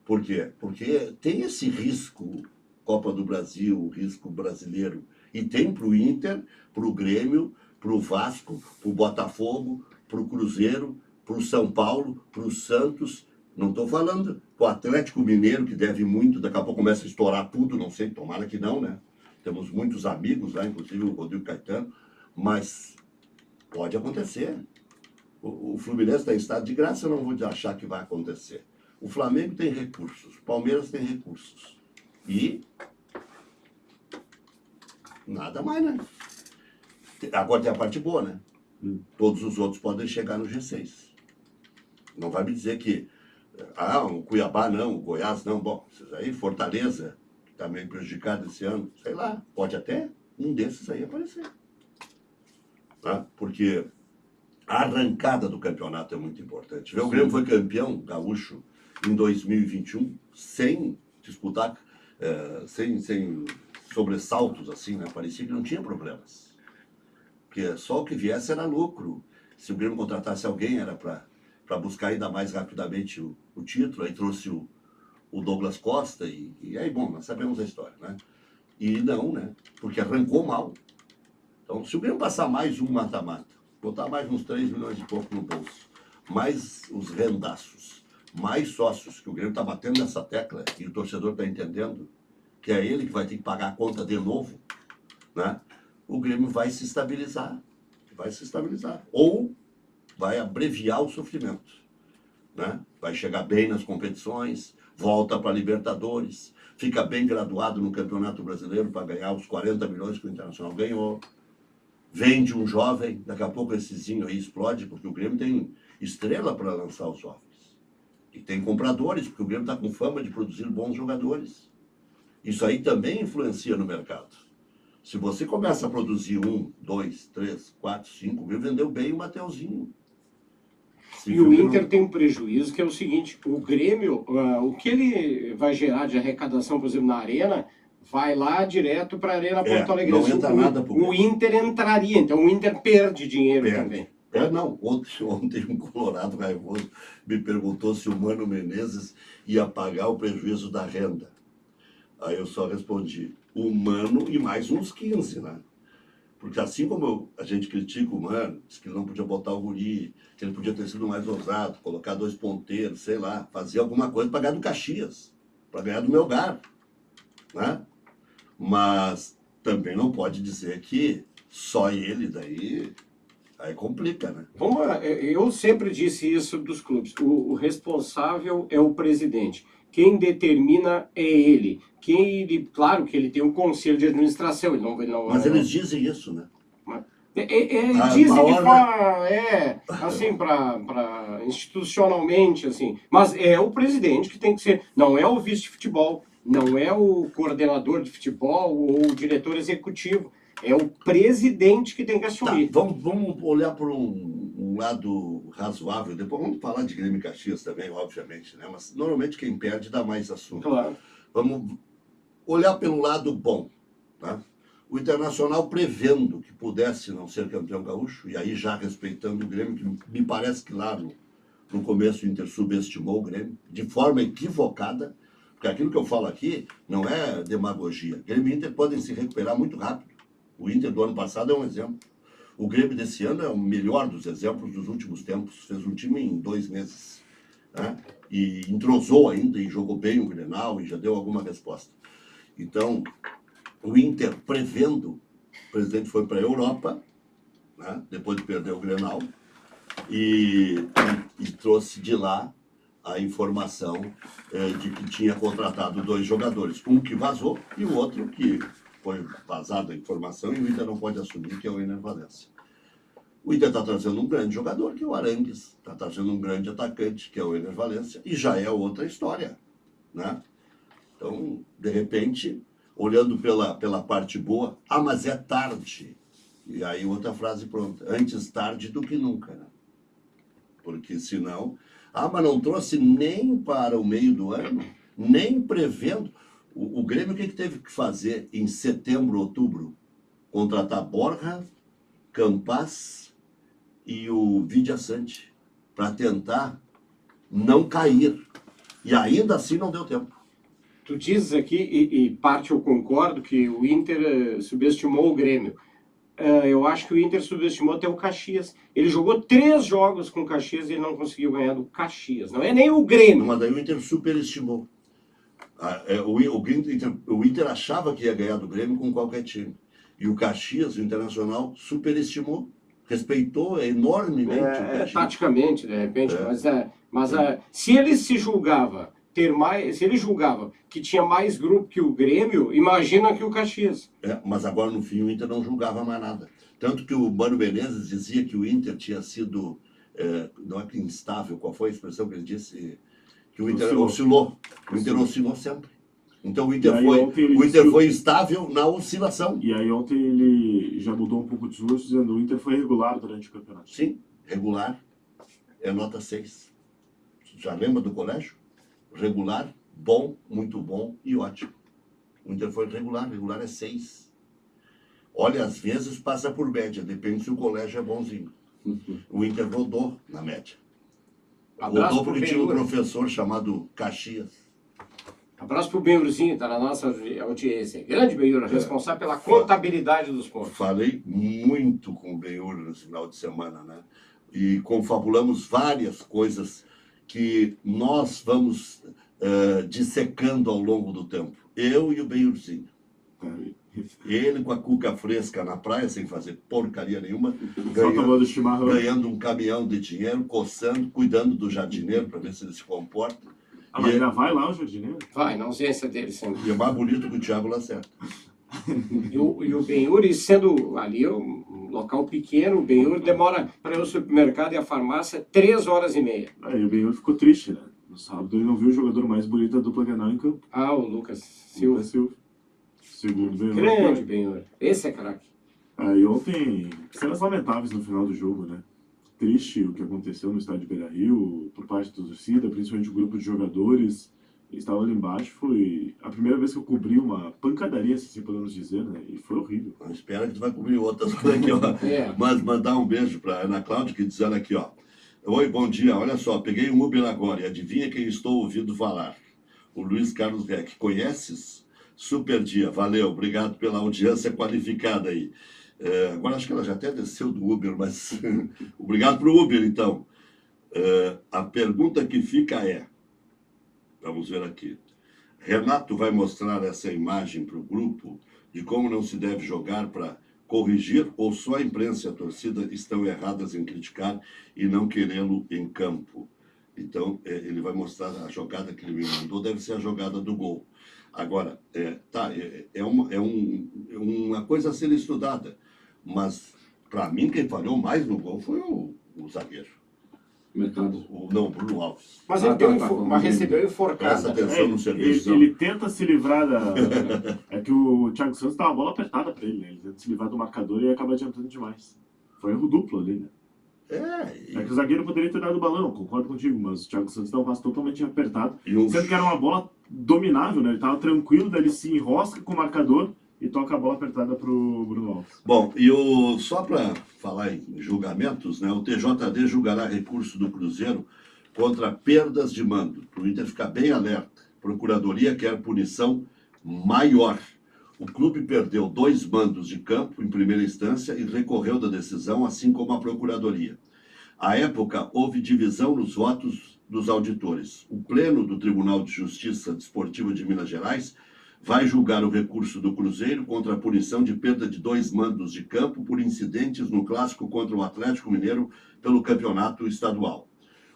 Por quê? Porque tem esse risco, Copa do Brasil, risco brasileiro, e tem pro Inter, pro Grêmio, pro Vasco, pro Botafogo, pro Cruzeiro, pro São Paulo, pro Santos. Não estou falando pro Atlético Mineiro, que deve muito, daqui a pouco começa a estourar tudo, não sei, tomara que não, né? Temos muitos amigos lá, inclusive o Rodrigo Caetano, mas pode acontecer. O Fluminense está em estado de graça, eu não vou achar que vai acontecer. O Flamengo tem recursos, o Palmeiras tem recursos. E nada mais, né? Agora tem a parte boa, né? Todos os outros podem chegar no G6. Não vai me dizer que o Cuiabá não, o Goiás não. Bom, esses aí, Fortaleza, que está meio prejudicado esse ano, sei lá, pode até um desses aí aparecer. Tá? Porque a arrancada do campeonato é muito importante. O Grêmio foi campeão gaúcho em 2021 sem disputar, sem sobressaltos assim, né? Parecia que não tinha problemas. Porque só o que viesse era lucro. Se o Grêmio contratasse alguém era para buscar ainda mais rapidamente o título. Aí trouxe o Douglas Costa e aí, bom, nós sabemos a história, né? E não, né? Porque arrancou mal. Então, se o Grêmio passar mais um mata-mata, botar mais uns 3 milhões e pouco no bolso, mais os rendaços, mais sócios, que o Grêmio está batendo nessa tecla e o torcedor está entendendo que é ele que vai ter que pagar a conta de novo, né? O Grêmio vai se estabilizar. Vai se estabilizar. Ou vai abreviar o sofrimento, né? Vai chegar bem nas competições, volta para a Libertadores, fica bem graduado no Campeonato Brasileiro para ganhar os 40 milhões que o Internacional ganhou, vende um jovem, daqui a pouco essezinho aí explode, porque o Grêmio tem estrela para lançar os jovens. E tem compradores, porque o Grêmio está com fama de produzir bons jogadores. Isso aí também influencia no mercado. Se você começa a produzir 1, 2, 3, 4, 5 mil, vendeu bem o Mateuzinho. Se E o viu, Inter tem um prejuízo que é o seguinte, o Grêmio, o que ele vai gerar de arrecadação, por exemplo, na Arena, vai lá direto para a Arena Porto Alegre. não entra nada pro O Grêmio. Inter entraria, então o Inter perde dinheiro também. Não, ontem um colorado raivoso me perguntou se o Mano Menezes ia pagar o prejuízo da renda. Aí eu só respondi, o Mano e mais uns 15, né? Porque assim como a gente critica o Mano, diz que ele não podia botar o guri, que ele podia ter sido mais ousado, colocar 2 ponteiros, sei lá, fazer alguma coisa para ganhar do Caxias, para ganhar do Melgar, né? Mas também não pode dizer que só ele daí, aí complica, né? Vamos lá, eu sempre disse isso dos clubes, o responsável é o presidente, quem determina é ele. Claro que ele tem um conselho de administração, ele não Mas eles dizem isso, né? dizem de forma, assim, institucionalmente, assim, mas é o presidente que tem que ser, não é o vice de futebol, não é o coordenador de futebol ou o diretor executivo, é o presidente que tem que assumir. Tá, vamos olhar por um lado razoável, depois vamos falar de Grêmio e Caxias também, obviamente, né? Mas normalmente quem perde dá mais assunto. Claro. Vamos olhar pelo lado bom, tá? O Internacional prevendo que pudesse não ser campeão gaúcho, e aí já respeitando o Grêmio, que me parece que lá no começo o Inter subestimou o Grêmio, de forma equivocada, porque aquilo que eu falo aqui não é demagogia. Grêmio e Inter podem se recuperar muito rápido. O Inter do ano passado é um exemplo. O Grêmio desse ano é o melhor dos exemplos dos últimos tempos. Fez um time em 2 meses, né? E entrosou ainda, e jogou bem o Grenal, e já deu alguma resposta. Então, o Inter prevendo, o presidente foi para a Europa, né? Depois de perder o Grenal, e trouxe de lá a informação de que tinha contratado 2 jogadores. Um que vazou e o outro que foi vazada a informação e o Inter não pode assumir, que é o Ener Valencia. O Inter está trazendo um grande jogador, que é o Arangues, está trazendo um grande atacante, que é o Ener Valencia, e já é outra história, né? Então, de repente, olhando pela parte boa, mas é tarde. E aí outra frase pronta, antes tarde do que nunca, né? Porque senão, mas não trouxe nem para o meio do ano, nem prevendo. O Grêmio o que teve que fazer em setembro, outubro? Contratar Borja, Campas e o Vidia Sante para tentar não cair. E ainda assim não deu tempo. Tu dizes aqui, e parte eu concordo, que o Inter subestimou o Grêmio. Eu acho que o Inter subestimou até o Caxias. Ele jogou 3 jogos com o Caxias e ele não conseguiu ganhar do Caxias. Não é nem o Grêmio. Mas daí o Inter superestimou. O Inter achava que ia ganhar do Grêmio com qualquer time. E o Caxias, o Internacional, superestimou, respeitou enormemente o Caxias. Taticamente, de repente, mas se ele se julgava se ele julgava que tinha mais grupo que o Grêmio, imagina que o Caxias. Mas agora no fim o Inter não julgava mais nada. Tanto que o Mano Menezes dizia que o Inter tinha sido, não é que instável, qual foi a expressão que ele disse? Que o Inter oscilou. O Inter oscilou sempre. Então o Inter foi instável na oscilação. E aí ontem ele já mudou um pouco o discurso, dizendo que o Inter foi regular durante o campeonato. Sim, regular é nota 6. Já lembra do colégio? Regular, bom, muito bom e ótimo. O Inter foi regular é 6. Olha, às vezes passa por média, depende se o colégio é bonzinho. O Inter rodou na média. Rodou porque tinha um professor chamado Caxias. Abraço pro Benhurzinho, tá na nossa audiência. Grande Benhur, responsável pela contabilidade dos pontos. Falei muito com o Benhur no final de semana, né? E confabulamos várias coisas que nós vamos dissecando ao longo do tempo. Eu e o Benhurzinho. Ele com a cuca fresca na praia, sem fazer porcaria nenhuma, ganhando um caminhão de dinheiro, coçando, cuidando do jardineiro para ver se ele se comporta. Mas ainda vai lá o jardineiro? Vai, na ausência dele sempre. E é mais bonito que o Thiago Lacerda. E o Benhur, sendo ali um local pequeno, o Benhur demora para ir ao supermercado e a farmácia 3h30. Aí o Benhur ficou triste, né? No sábado ele não viu o jogador mais bonito da dupla Grenal em campo. O Lucas Silva. Segundo Benhur. Grande Benhur. Esse é craque. Aí ontem, cenas lamentáveis no final do jogo, né? triste o que aconteceu no estádio Beira-Rio, por parte da torcida, principalmente o grupo de jogadores. Estava ali embaixo, foi a primeira vez que eu cobri uma pancadaria, se podemos dizer, né? E foi horrível. Espera que tu vai cobrir outras coisas aqui, ó. É. Mas mandar um beijo para Ana Cláudia, que dizendo aqui, ó. Oi, bom dia. Olha só, peguei um Uber agora e adivinha quem estou ouvindo falar? O Luiz Carlos Reck. Conheces? Super dia. Valeu, obrigado pela audiência qualificada aí. Agora acho que ela já até desceu do Uber, mas obrigado pro Uber, então. A pergunta que fica é, vamos ver aqui. Renato vai mostrar essa imagem para o grupo de como não se deve jogar para corrigir, ou só a imprensa e a torcida estão erradas em criticar e não querê-lo em campo. Então, ele vai mostrar a jogada que ele me mandou, deve ser a jogada do gol. Agora, uma coisa a ser estudada, mas para mim quem falhou mais no gol foi o zagueiro. Mercado. Não, o Bruno Alves. Mas Ah, ele tá, mas recebeu Presta enforcada. atenção no serviço. Ele tenta se livrar da... É que o Thiago Santos dá uma bola apertada pra ele, né? Ele tenta se livrar do marcador e acaba adiantando demais. Foi erro duplo ali, né? É que o zagueiro poderia ter dado o balão, concordo contigo, mas o Thiago Santos dá um passo totalmente apertado. Sendo que era uma bola dominável, né? Ele tava tranquilo, daí ele se enrosca com o marcador e toca a bola apertada pro Bruno Alves. Bom, só para falar em julgamentos, né, o TJD julgará recurso do Cruzeiro contra perdas de mando. Para o Inter ficar bem alerta. Procuradoria quer punição maior. O clube perdeu 2 mandos de campo em primeira instância e recorreu da decisão, assim como a Procuradoria. À época, houve divisão nos votos dos auditores. O Pleno do Tribunal de Justiça Desportiva de Minas Gerais vai julgar o recurso do Cruzeiro contra a punição de perda de 2 mandos de campo por incidentes no clássico contra o Atlético Mineiro pelo campeonato estadual.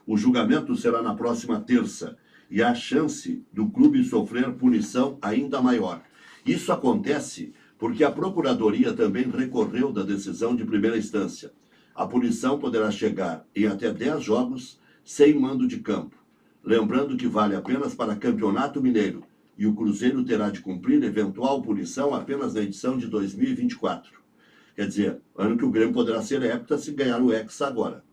O julgamento será na próxima terça e há chance do clube sofrer punição ainda maior. Isso acontece porque a Procuradoria também recorreu da decisão de primeira instância. A punição poderá chegar em até 10 jogos sem mando de campo. Lembrando que vale apenas para Campeonato Mineiro e o Cruzeiro terá de cumprir eventual punição apenas na edição de 2024. Quer dizer, ano que o Grêmio poderá ser hepta se ganhar o Hexa agora.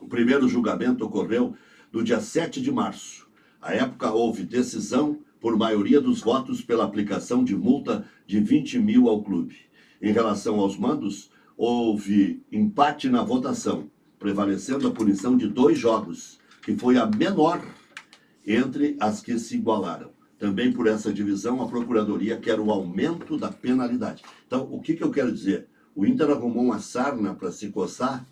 O primeiro julgamento ocorreu no dia 7 de março. À época houve decisão por maioria dos votos pela aplicação de multa de 20 mil ao clube. Em relação aos mandos, houve empate na votação, prevalecendo a punição de 2 jogos, que foi a menor entre as que se igualaram. Também por essa divisão, a Procuradoria quer o aumento da penalidade. Então, o que eu quero dizer? O Inter arrumou uma sarna para se coçar,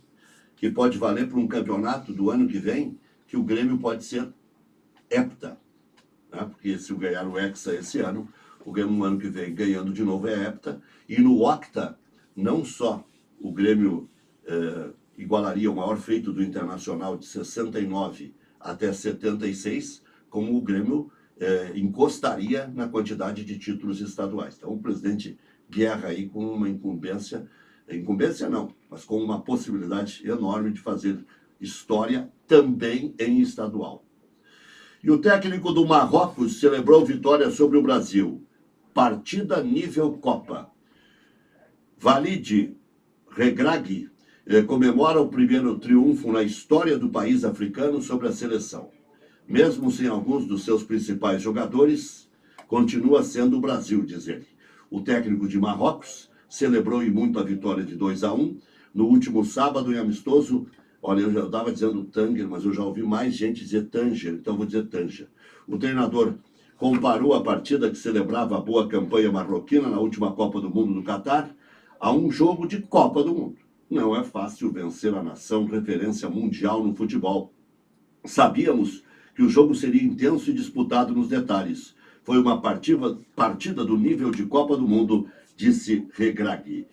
que pode valer para um campeonato do ano que vem, que o Grêmio pode ser hepta. Né? Porque se ganhar o Hexa esse ano, o Grêmio no ano que vem ganhando de novo é hepta. E no octa, não só o Grêmio igualaria o maior feito do Internacional de 69 até 76, como o Grêmio encostaria na quantidade de títulos estaduais. Então o presidente Guerra aí com uma incumbência não, mas com uma possibilidade enorme de fazer história também em estadual. E o técnico do Marrocos celebrou vitória sobre o Brasil. Partida nível Copa. Walid Regragui comemora o primeiro triunfo na história do país africano sobre a seleção. Mesmo sem alguns dos seus principais jogadores, continua sendo o Brasil, diz ele. O técnico de Marrocos celebrou e muito a vitória de 2-1 no último sábado em amistoso. Olha, eu já estava dizendo Tanger, mas eu já ouvi mais gente dizer Tanger, então vou dizer Tanger. O treinador comparou a partida que celebrava a boa campanha marroquina na última Copa do Mundo do Catar a um jogo de Copa do Mundo. Não é fácil vencer a nação referência mundial no futebol. Sabíamos que o jogo seria intenso e disputado nos detalhes. Foi uma partida do nível de Copa do Mundo, disse Regragui.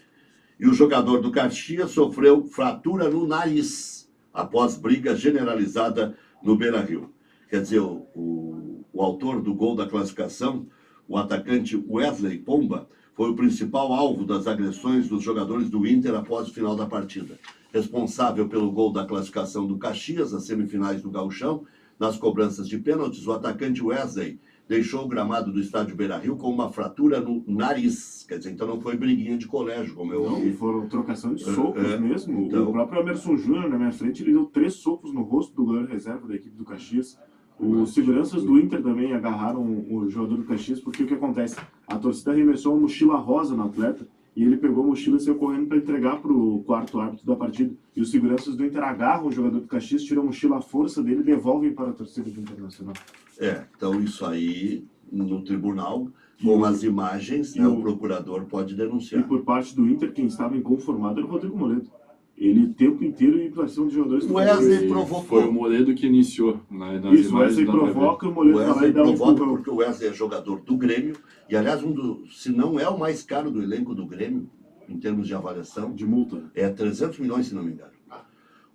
E o jogador do Caxias sofreu fratura no nariz após briga generalizada no Beira-Rio. Quer dizer, o autor do gol da classificação, o atacante Wesley Pomba, foi o principal alvo das agressões dos jogadores do Inter após o final da partida. Responsável pelo gol da classificação do Caxias, nas semifinais do Gauchão, nas cobranças de pênaltis, o atacante Wesley deixou o gramado do estádio Beira-Rio com uma fratura no nariz. Quer dizer, então não foi briguinha de colégio, como eu ouvi. Não, foram trocação de socos mesmo. Então... O próprio Emerson Júnior, na minha frente, ele deu 3 socos no rosto do goleiro reserva da equipe do Caxias. Os seguranças do Inter também agarraram o jogador do Caxias, porque o que acontece? A torcida arremessou uma mochila rosa no atleta, e ele pegou a mochila e saiu correndo para entregar para o quarto árbitro da partida. E os seguranças do Inter agarram o jogador do Caxias, tiram a mochila à força dele e devolvem para a torcida do Internacional. Então isso aí, no tribunal, com as imagens, né, o procurador pode denunciar. E por parte do Inter, quem estava inconformado era o Rodrigo Moledo. Ele o tempo inteiro ia para cima dos jogadores. O Wesley provocou. Foi o Moledo que iniciou. Isso, o Wesley provoca, o Moledo vai lá e dá um provoca empurrão. porque o Wesley é jogador do Grêmio, e aliás, se não é o mais caro do elenco do Grêmio, em termos de avaliação, De multa. é 300 milhões, se não me engano.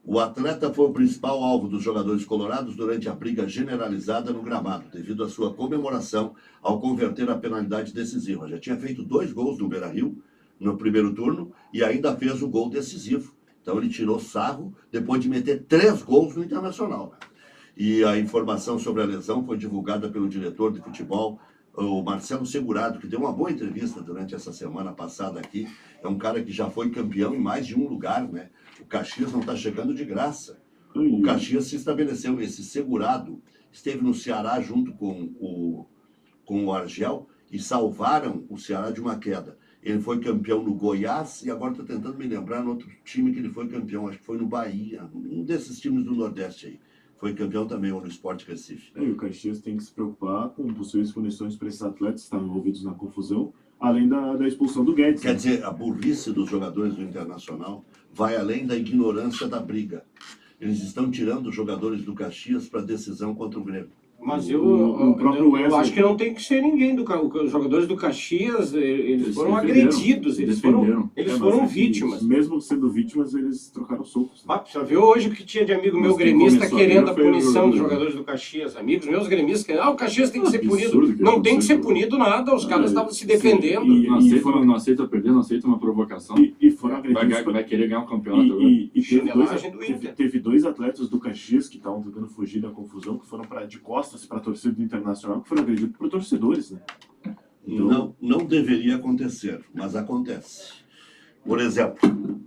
O atleta foi o principal alvo dos jogadores colorados durante a briga generalizada no gramado, devido à sua comemoração ao converter a penalidade decisiva. Já tinha feito 2 gols no Beira-Rio no primeiro turno e ainda fez o gol decisivo. Então ele tirou sarro depois de meter 3 gols no Internacional. E a informação sobre a lesão foi divulgada pelo diretor de futebol, o Marcelo Segurado, que deu uma boa entrevista durante essa semana passada aqui. É um cara que já foi campeão em mais de um lugar, né? O Caxias não está chegando de graça. O Caxias se estabeleceu, esse Segurado esteve no Ceará junto com o Argel e salvaram o Ceará de uma queda. Ele foi campeão no Goiás e agora estou tentando me lembrar no outro time que ele foi campeão, acho que foi no Bahia, um desses times do Nordeste aí. Foi campeão também no Sport Recife. E o Caxias tem que se preocupar com possíveis punições para esses atletas que estavam envolvidos na confusão, além da expulsão do Guedes. Quer dizer, a burrice dos jogadores do Internacional vai além da ignorância da briga. Eles estão tirando os jogadores do Caxias para a decisão contra o Grêmio. Mas O próprio eu Wesley... acho que não tem que ser ninguém. Os jogadores do Caxias, eles foram defenderam. agredidos, eles Mas foram é que, vítimas. mesmo sendo vítimas, eles trocaram socos. Né? Você viu hoje o que tinha de amigo meu Mas quem gremista começou querendo a a briga foi o punição dos jogador. jogadores do Caxias. Amigos meus gremistas querendo, o Caxias tem que ser Absurdo punido. que Não tem que ser aconteceu. punido nada, os caras estavam se defendendo. Não aceita perder, não aceita uma provocação. E foram agredidos. Vai querer ganhar um campeonato agora. Teve 2 atletas do Caxias que estavam tentando fugir da confusão, que foram de costas para a torcida do Internacional, que foram agredidos por torcedores, né? Então... Não deveria acontecer, mas acontece. Por exemplo,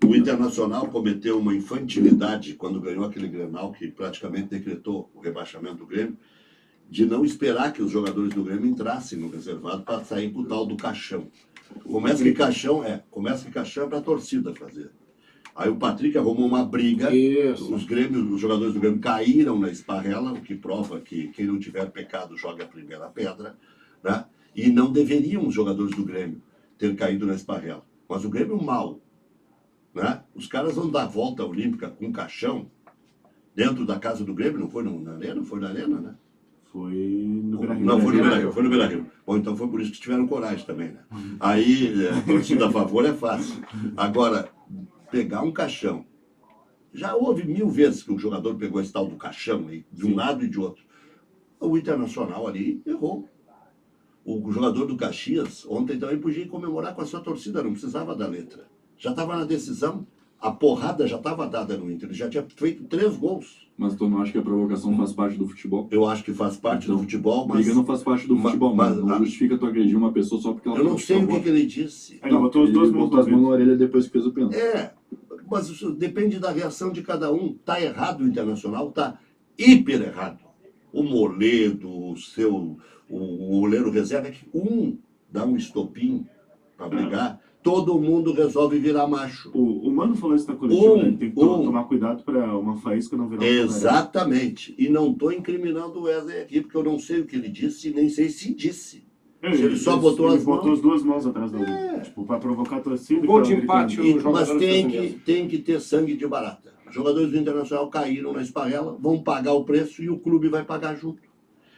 o Internacional cometeu uma infantilidade quando ganhou aquele Grenal que praticamente decretou o rebaixamento do Grêmio, de não esperar que os jogadores do Grêmio entrassem no reservado para sair com o tal do caixão. Começa que caixão é para a torcida fazer. Aí o Patrick arrumou uma briga, os jogadores do Grêmio caíram na esparrela, o que prova que quem não tiver pecado joga a primeira pedra, né? E não deveriam os jogadores do Grêmio ter caído na esparrela. Mas o Grêmio mal, né? Os caras vão dar a volta olímpica com caixão dentro da casa do Grêmio, não foi na Arena? Foi na Arena, né? Foi no Beira-Rio. Não, foi no Beira-Rio. Bom, então foi por isso que tiveram coragem também, né? Aí, torcida a favor é fácil. Agora, pegar um caixão. Já houve 1000 vezes que o jogador pegou esse tal do caixão aí, de um lado e de outro. O Internacional ali errou. O jogador do Caxias ontem também podia comemorar com a sua torcida, não precisava da letra. Já estava na decisão, a porrada já estava dada no Inter, ele já tinha feito 3 gols. Mas tu não acha que a provocação faz parte do futebol? Eu acho que faz parte do futebol, mas... Briga não faz parte do futebol, mas não justifica tu agredir uma pessoa só porque ela... Eu não sei o que ele disse. Ele botou as duas mãos na orelha depois que fez o pênalti. Mas isso depende da reação de cada um. Tá errado o Internacional, tá hiper errado. O Moledo, o goleiro reserva, é que dá um estopim para brigar, todo mundo resolve virar macho. O Mano falou isso na coletiva, né? Tem que tomar cuidado para uma faísca não virar Exatamente. E não estou incriminando o Wesley aqui, porque eu não sei o que ele disse e nem sei se disse. Se ele só botou as mãos... botou as 2 mãos atrás da outra. Tipo, para provocar a torcida. Gol de empate. Mas tem que ter sangue de barata. Os jogadores do Internacional caíram na esparrela, vão pagar o preço e o clube vai pagar junto.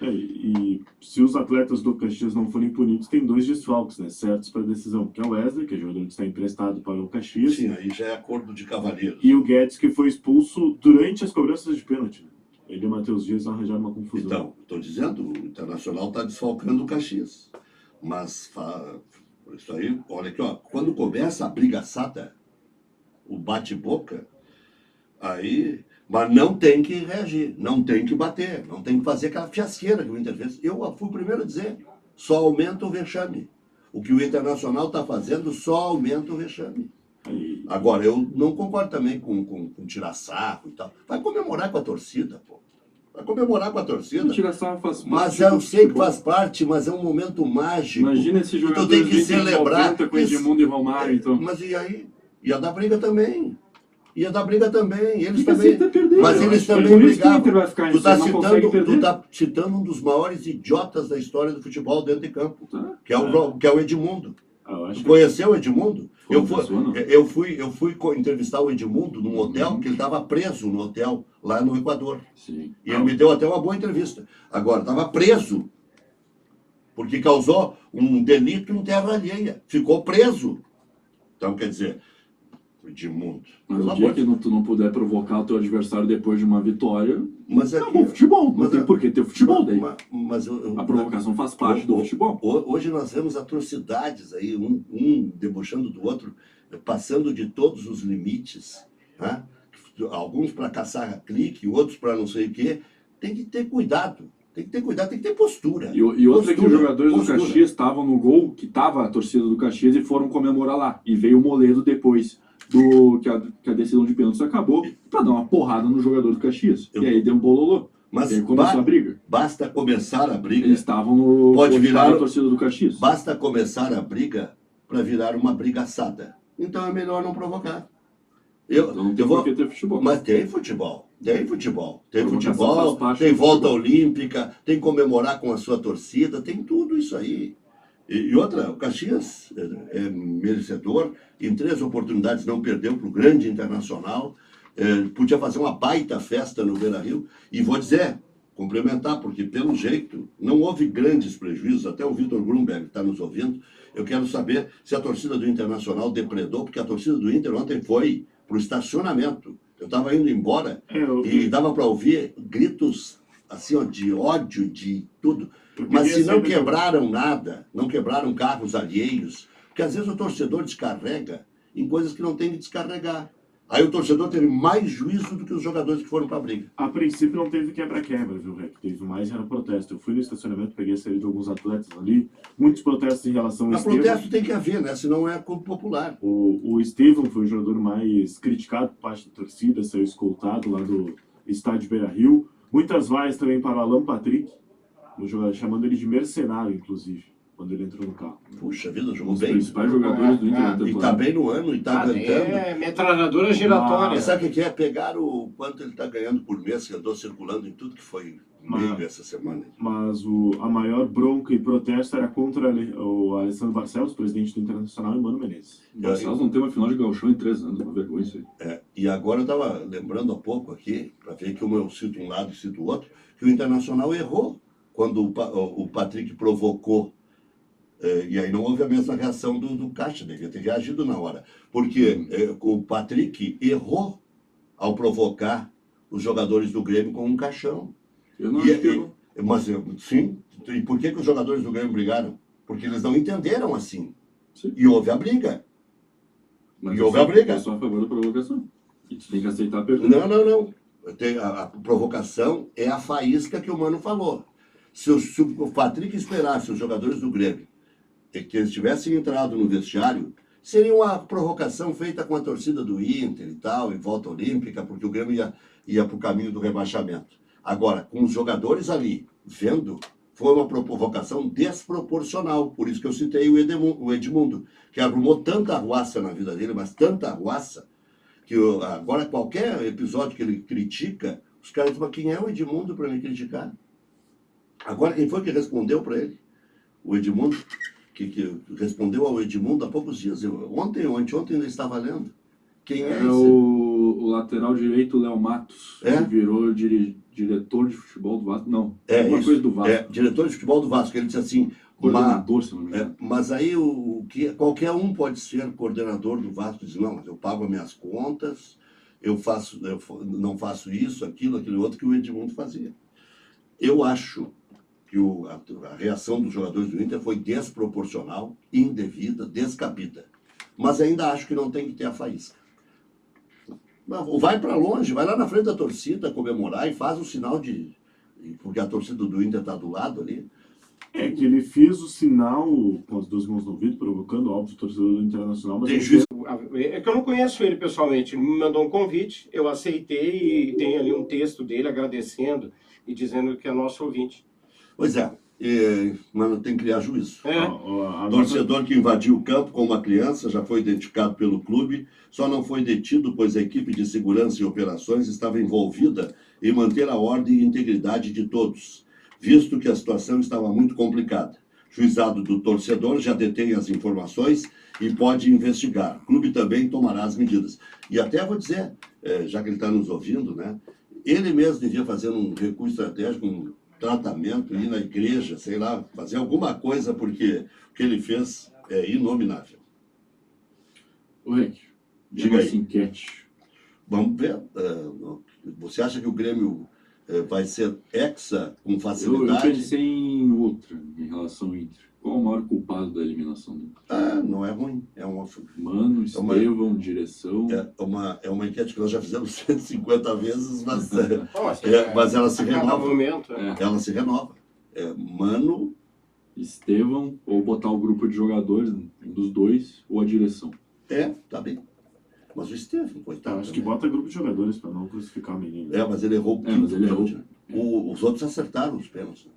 E se os atletas do Caxias não forem punidos, tem 2 desfalques, né, certos para a decisão, que é o Wesley, que é jogador que está emprestado para o Caxias. Sim, aí já é acordo de cavalheiros. E o Guedes, que foi expulso durante as cobranças de pênalti. Né? Ele e o Matheus Dias arranjaram uma confusão. Então, estou dizendo, o Internacional está desfalcando o Caxias. Mas, isso aí, olha aqui, ó, quando começa a brigaçada, o bate-boca, aí Mas não tem que reagir, não tem que bater, não tem que fazer aquela fiasqueira que o Inter fez. Eu fui o primeiro a dizer, só aumenta o vexame. O que o Internacional está fazendo só aumenta o vexame. Agora, eu não concordo também com tirar sarro e tal. Vai comemorar com a torcida, pô. Vai comemorar com a torcida. Tirar sarro faz parte. Mas eu sei que faz parte, mas é um momento mágico. Imagina esse jogador tu tem que celebrar com Edmundo e Romário, então. Mas e aí? Ia dar briga também. Ia dar briga também. Eles Fica também. assim, tá perdendo. Mas eles também Por isso que o Inter brigavam. vai ficar Tu isso, não consegue perder. tu tá citando um dos maiores idiotas da história do futebol dentro de campo, Tá. que é o Edmundo. Eu acho Tu que conheceu o Edmundo? Como Eu fui entrevistar o Edmundo num hotel, porque ele estava preso no hotel, lá no Equador. Sim. E ele me deu até uma boa entrevista. Agora, estava preso, porque causou um delito em terra alheia. Ficou preso. Então, quer dizer, Edmundo. Mas o dia que tu não puder provocar o teu adversário depois de uma vitória, Mas é bom futebol. Não tem por que ter futebol daí. A provocação faz parte do futebol. Hoje nós vemos atrocidades aí, um debochando do outro, passando de todos os limites, né? Alguns para caçar clique, outros para não sei o quê. Tem que ter cuidado. Tem que ter cuidado, tem que ter postura. E outra é que os jogadores postura. do Caxias estavam no gol, que estava a torcida do Caxias, e foram comemorar lá. E veio o Moledo depois que a decisão de pênalti acabou, para dar uma porrada no jogador do Caxias. E aí deu um bololô. Mas e aí começou a briga. Basta começar a briga. Eles estavam no Pode virar a torcida do Caxias. Basta começar a briga para virar uma brigaçada. Então é melhor não provocar. Então não tem por que ter futebol. Mas tem futebol. Tem futebol. Tem Provocação futebol, faz parte tem do volta futebol. olímpica, tem comemorar com a sua torcida, tem tudo isso aí. E outra, o Caxias é merecedor, em 3 oportunidades não perdeu para o grande Internacional, podia fazer uma baita festa no Beira-Rio, e vou dizer, complementar, porque pelo jeito não houve grandes prejuízos, até o Vitor Grunberg está nos ouvindo, eu quero saber se a torcida do Internacional depredou, porque a torcida do Inter ontem foi para o estacionamento. Eu estava indo embora e dava para ouvir gritos assim, ó, de ódio, de tudo. Mas se não quebraram nada, não quebraram carros alheios, porque às vezes o torcedor descarrega em coisas que não tem que descarregar. Aí o torcedor teve mais juízo do que os jogadores que foram para a briga. A princípio não teve quebra-quebra, viu, Rec? Teve mais era protesto. Eu fui no estacionamento, peguei a saída de alguns atletas ali, muitos protestos em relação ao Estevão. Protesto tem que haver, né? Senão é culto popular. O Estevão foi o jogador mais criticado por parte da torcida, saiu escoltado lá do estádio Beira-Rio. Muitas vaias também para o Alan Patrick, chamando ele de mercenário, inclusive, quando ele entrou no carro. Puxa vida, jogou Os bem. principais jogadores do Inter na E tá temporada. bem no ano e tá cantando. É metralhadora giratória. Mas sabe o que é? Pegaram o quanto ele tá ganhando por mês, que andou circulando em tudo que foi meio essa semana. Mas a maior bronca e protesto era contra o Alessandro Barcelos, presidente do Internacional, e Mano Menezes. O Barcelos não tem uma final de gauchão em 3 anos, uma vergonha isso aí. E agora eu estava lembrando há pouco aqui, para ver que eu cito um lado e cito o outro, que o Internacional errou quando o Patrick provocou. E aí não houve a mesma reação do Caixa, devia ter reagido na hora. Porque o Patrick errou ao provocar os jogadores do Grêmio com um caixão. Eu não acho que errou. Mas sim, e por que os jogadores do Grêmio brigaram? Porque eles não entenderam assim. Sim. E houve a briga. Mas E houve a briga. Eu sou a favor da provocação. E tu tem que aceitar a perder. Não. A provocação é a faísca que o Mano falou. Se o Patrick esperasse os jogadores do Grêmio que eles tivessem entrado no vestiário, seria uma provocação feita com a torcida do Inter e tal, em volta olímpica, porque o Grêmio ia para o caminho do rebaixamento. Agora, com os jogadores ali, vendo, foi uma provocação desproporcional. Por isso que eu citei o Edmundo, que arrumou tanta arruaça na vida dele, mas tanta arruaça, que agora qualquer episódio que ele critica, os caras dizem, mas quem é o Edmundo para me criticar? Agora, quem foi que respondeu para ele? O Edmundo, que respondeu ao Edmundo há poucos dias. Ontem ainda estava lendo. Quem é esse? O lateral direito, Léo Matos, É? que virou diretor de futebol do Vasco. Não, Uma coisa do Vasco. Diretor de futebol do Vasco. Ele disse assim, Coordenador, se não me engano. mas aí qualquer um pode ser coordenador do Vasco. Diz, não, mas eu pago as minhas contas, eu não faço isso, aquilo outro que o Edmundo fazia. Eu acho que a reação dos jogadores do Inter foi desproporcional, indevida, descabida. Mas ainda acho que não tem que ter a faísca. Vai para longe, vai lá na frente da torcida comemorar e faz o sinal de... Porque a torcida do Inter está do lado ali. É que ele fez o sinal com as duas mãos no ouvido, provocando, óbvio, o torcedor do Internacional, mas Tem ele juiz. É que eu não conheço ele pessoalmente. Ele me mandou um convite, eu aceitei e tem ali um texto dele agradecendo e dizendo que é nosso ouvinte. Pois é, mas tem que criar juízo. É. Torcedor que invadiu o campo com uma criança já foi identificado pelo clube, só não foi detido pois a equipe de segurança e operações estava envolvida em manter a ordem e integridade de todos, visto que a situação estava muito complicada. Juizado do torcedor já detém as informações e pode investigar. O clube também tomará as medidas. E até vou dizer, já que ele está nos ouvindo, né, ele mesmo devia fazer um recurso estratégico, um tratamento, ir na igreja, sei lá, fazer alguma coisa, porque o que ele fez é inominável. Ô, Rick, Diga aí. Essa enquete. Vamos ver. Você acha que o Grêmio vai ser hexa com Eu facilidade? pensei em outra, em relação ao Inter. Qual o maior culpado da eliminação do Inter? Não é ruim. É uma Estevão, direção. É uma enquete que nós já fizemos 150 vezes, mas, Mas ela se renova. Momento, Ela se renova. Mano... Estevão, ou botar o grupo de jogadores, um dos dois, ou a direção. Tá bem. Mas o Estevão, coitado. Acho que bota grupo de jogadores para não crucificar o menino. Mas ele errou o mas ele errou. pênalti. Os outros acertaram os pênaltis.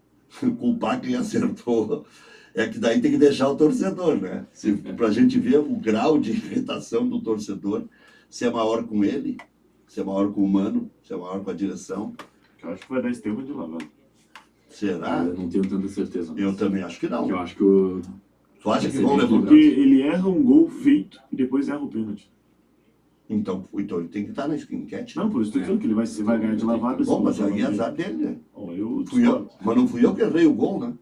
Culpar quem acertou. É que daí tem que deixar o torcedor, né? Pra gente ver o grau de irritação do torcedor, se é maior com ele, se é maior com o Mano, se é maior com a direção. Eu acho que vai dar Estevão de lavado. Será? Eu não tenho tanta certeza. Eu também acho que não. Eu acho que o... Tu acha que Vai ser vão bem levar? Porque ele erra um gol feito e depois erra o pênalti. Então ele tem que estar na enquete. Não, por isso estou dizendo que ele vai ganhar de lavada. Bom, mas aí é azar dele, né? Eu Mas não fui eu que errei o gol, né?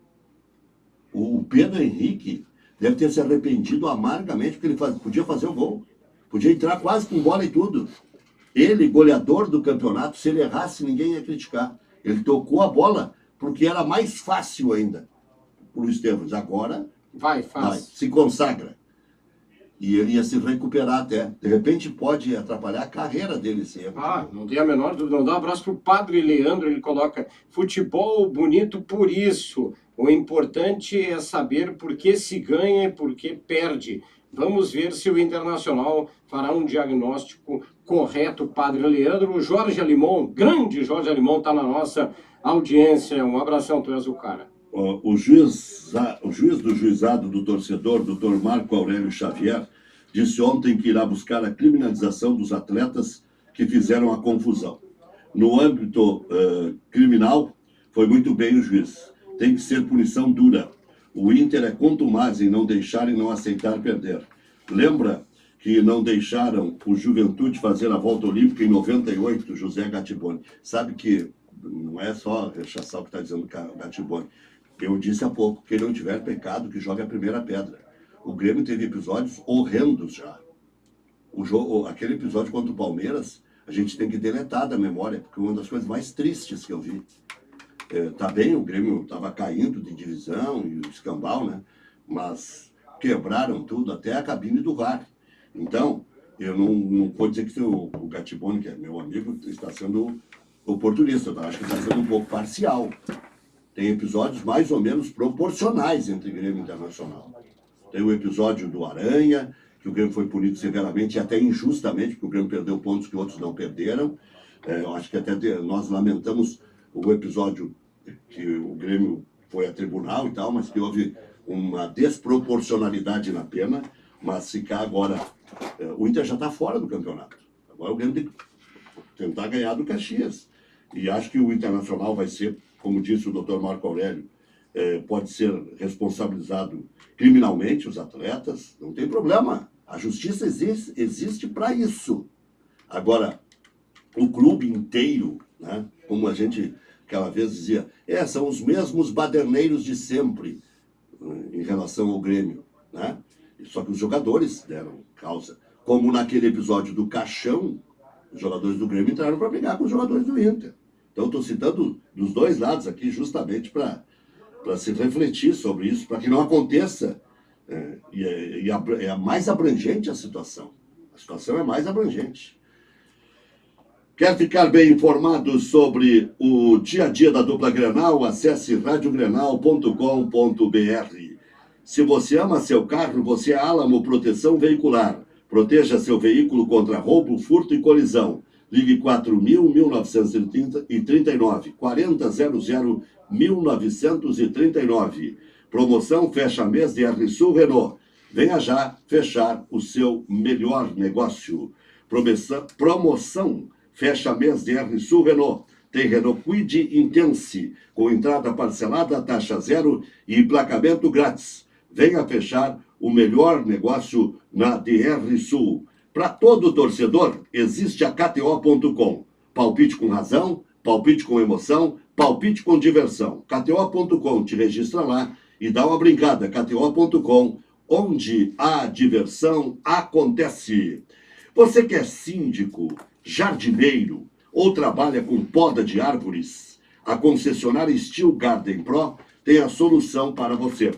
O Pedro Henrique deve ter se arrependido amargamente, porque ele podia fazer o gol. Podia entrar quase com bola e tudo. Ele, goleador do campeonato, se ele errasse, ninguém ia criticar. Ele tocou a bola porque era mais fácil ainda para o Estevão. Agora, se consagra. E ele ia se recuperar até. De repente pode atrapalhar a carreira dele sempre. Não tem a menor dúvida. Não dá um abraço pro Padre Leandro, ele coloca: futebol bonito por isso. O importante é saber por que se ganha e por que perde. Vamos ver se o Internacional fará um diagnóstico correto, Padre Leandro. O Jorge Alimon, grande Jorge Alimon, está na nossa audiência. Um abração, tu és o cara. O juiz do juizado do torcedor, Dr. Marco Aurélio Xavier, disse ontem que irá buscar a criminalização dos atletas que fizeram a confusão. No âmbito criminal, foi muito bem o juiz. Tem que ser punição dura. O Inter é contumaz em não deixar e não aceitar perder. Lembra que não deixaram o Juventude fazer a volta olímpica em 98, José Gattiboni? Sabe que não é só rechaçar o que está dizendo o Gattiboni. Eu disse há pouco, quem não tiver pecado, que jogue a primeira pedra. O Grêmio teve episódios horrendos já. Aquele episódio contra o Palmeiras, a gente tem que deletar da memória, porque é uma das coisas mais tristes que eu vi. Tá bem, o Grêmio estava caindo de divisão e o escambau, né? Mas quebraram tudo, até a cabine do VAR. Então, eu não vou dizer que o Gattiboni, que é meu amigo, está sendo oportunista. Eu acho que está sendo um pouco parcial. Tem episódios mais ou menos proporcionais entre Grêmio e Internacional. Tem o episódio do Aranha, que o Grêmio foi punido severamente e até injustamente, porque o Grêmio perdeu pontos que outros não perderam. Eu acho que até nós lamentamos o episódio que o Grêmio foi a tribunal e tal, mas que houve uma desproporcionalidade na pena. Mas ficar agora... O Inter já está fora do campeonato. Agora o Grêmio tem que tentar ganhar do Caxias. E acho que o Internacional vai ser, como disse o Dr. Marco Aurélio, pode ser responsabilizado criminalmente, os atletas, não tem problema. A justiça existe para isso. Agora, o clube inteiro, né, como a gente aquela vez dizia, são os mesmos baderneiros de sempre em relação ao Grêmio, né? Só que os jogadores deram causa. Como naquele episódio do Caixão, os jogadores do Grêmio entraram para brigar com os jogadores do Inter. Então, estou citando dos dois lados aqui justamente para se refletir sobre isso, para que não aconteça. É mais abrangente a situação. A situação é mais abrangente. Quer ficar bem informado sobre o dia a dia da dupla Grenal? Acesse radiogrenal.com.br. Se você ama seu carro, você é Alamo Proteção Veicular. Proteja seu veículo contra roubo, furto e colisão. Ligue 4.1939, 4000-1939. Promoção fecha mês de RSul Renault. Venha já fechar o seu melhor negócio. Promoção fecha mês de RSul Renault. Tem Renault Kwid Intense, com entrada parcelada, taxa zero e emplacamento grátis. Venha fechar o melhor negócio na DR Sul. Para todo torcedor, existe a KTO.com. Palpite com razão, palpite com emoção, palpite com diversão. KTO.com, te registra lá e dá uma brincada. KTO.com, onde a diversão acontece. Você que é síndico, jardineiro ou trabalha com poda de árvores, a concessionária Steel Garden Pro tem a solução para você.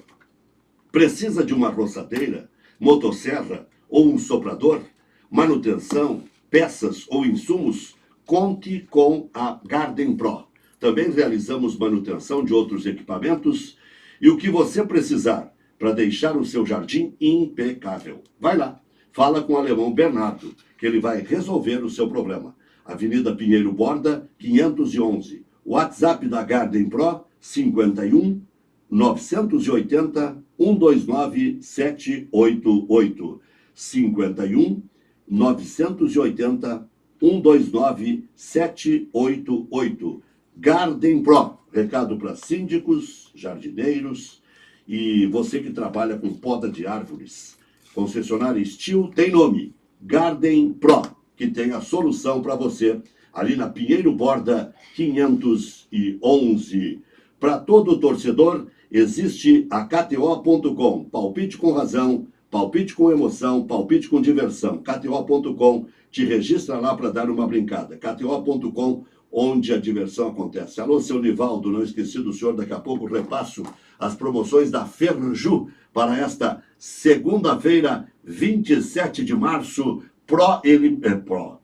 Precisa de uma roçadeira, motosserra ou um soprador? Manutenção, peças ou insumos? Conte com a Garden Pro. Também realizamos manutenção de outros equipamentos e o que você precisar para deixar o seu jardim impecável. Vai lá, fala com o alemão Bernardo, que ele vai resolver o seu problema. Avenida Pinheiro Borda, 511. WhatsApp da Garden Pro, 51 980 129 788. 51 980 129 788. Garden Pro. Recado para síndicos, jardineiros e você que trabalha com poda de árvores. Concessionária Steel tem nome, Garden Pro, que tem a solução para você ali na Pinheiro Borda 511. Para todo torcedor, existe a KTO.com. Palpite com razão, palpite com emoção, palpite com diversão. KTO.com, te registra lá para dar uma brincada. KTO.com, onde a diversão acontece. Alô, seu Nivaldo, não esqueci do senhor, daqui a pouco repasso as promoções da Ferju para esta segunda-feira, 27 de março,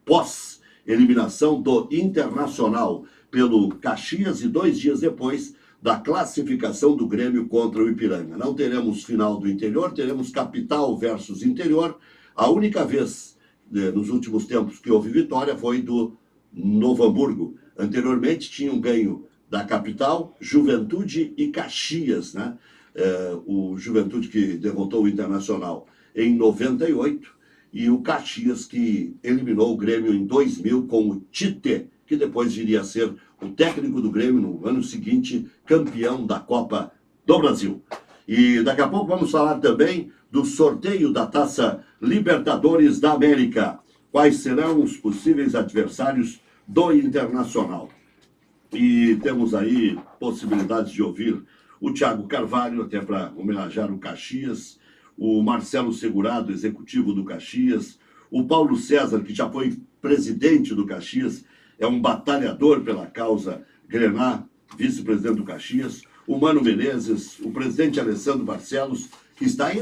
pós-eliminação do Internacional pelo Caxias e 2 dias depois da classificação do Grêmio contra o Ipiranga. Não teremos final do interior, teremos capital versus interior. A única vez nos últimos tempos que houve vitória foi do Novo Hamburgo. Anteriormente tinham ganho da capital, Juventude e Caxias, né? O Juventude que derrotou o Internacional em 98 e o Caxias que eliminou o Grêmio em 2000 com o Tite, que depois viria a ser o técnico do Grêmio no ano seguinte, campeão da Copa do Brasil. E daqui a pouco vamos falar também do sorteio da Taça Libertadores da América. Quais serão os possíveis adversários do Internacional? E temos aí possibilidades de ouvir o Thiago Carvalho, até para homenagear o Caxias, o Marcelo Segurado, executivo do Caxias, o Paulo César, que já foi presidente do Caxias, é um batalhador pela causa Grená, vice-presidente do Caxias, o Mano Menezes, o presidente Alessandro Barcelos, que está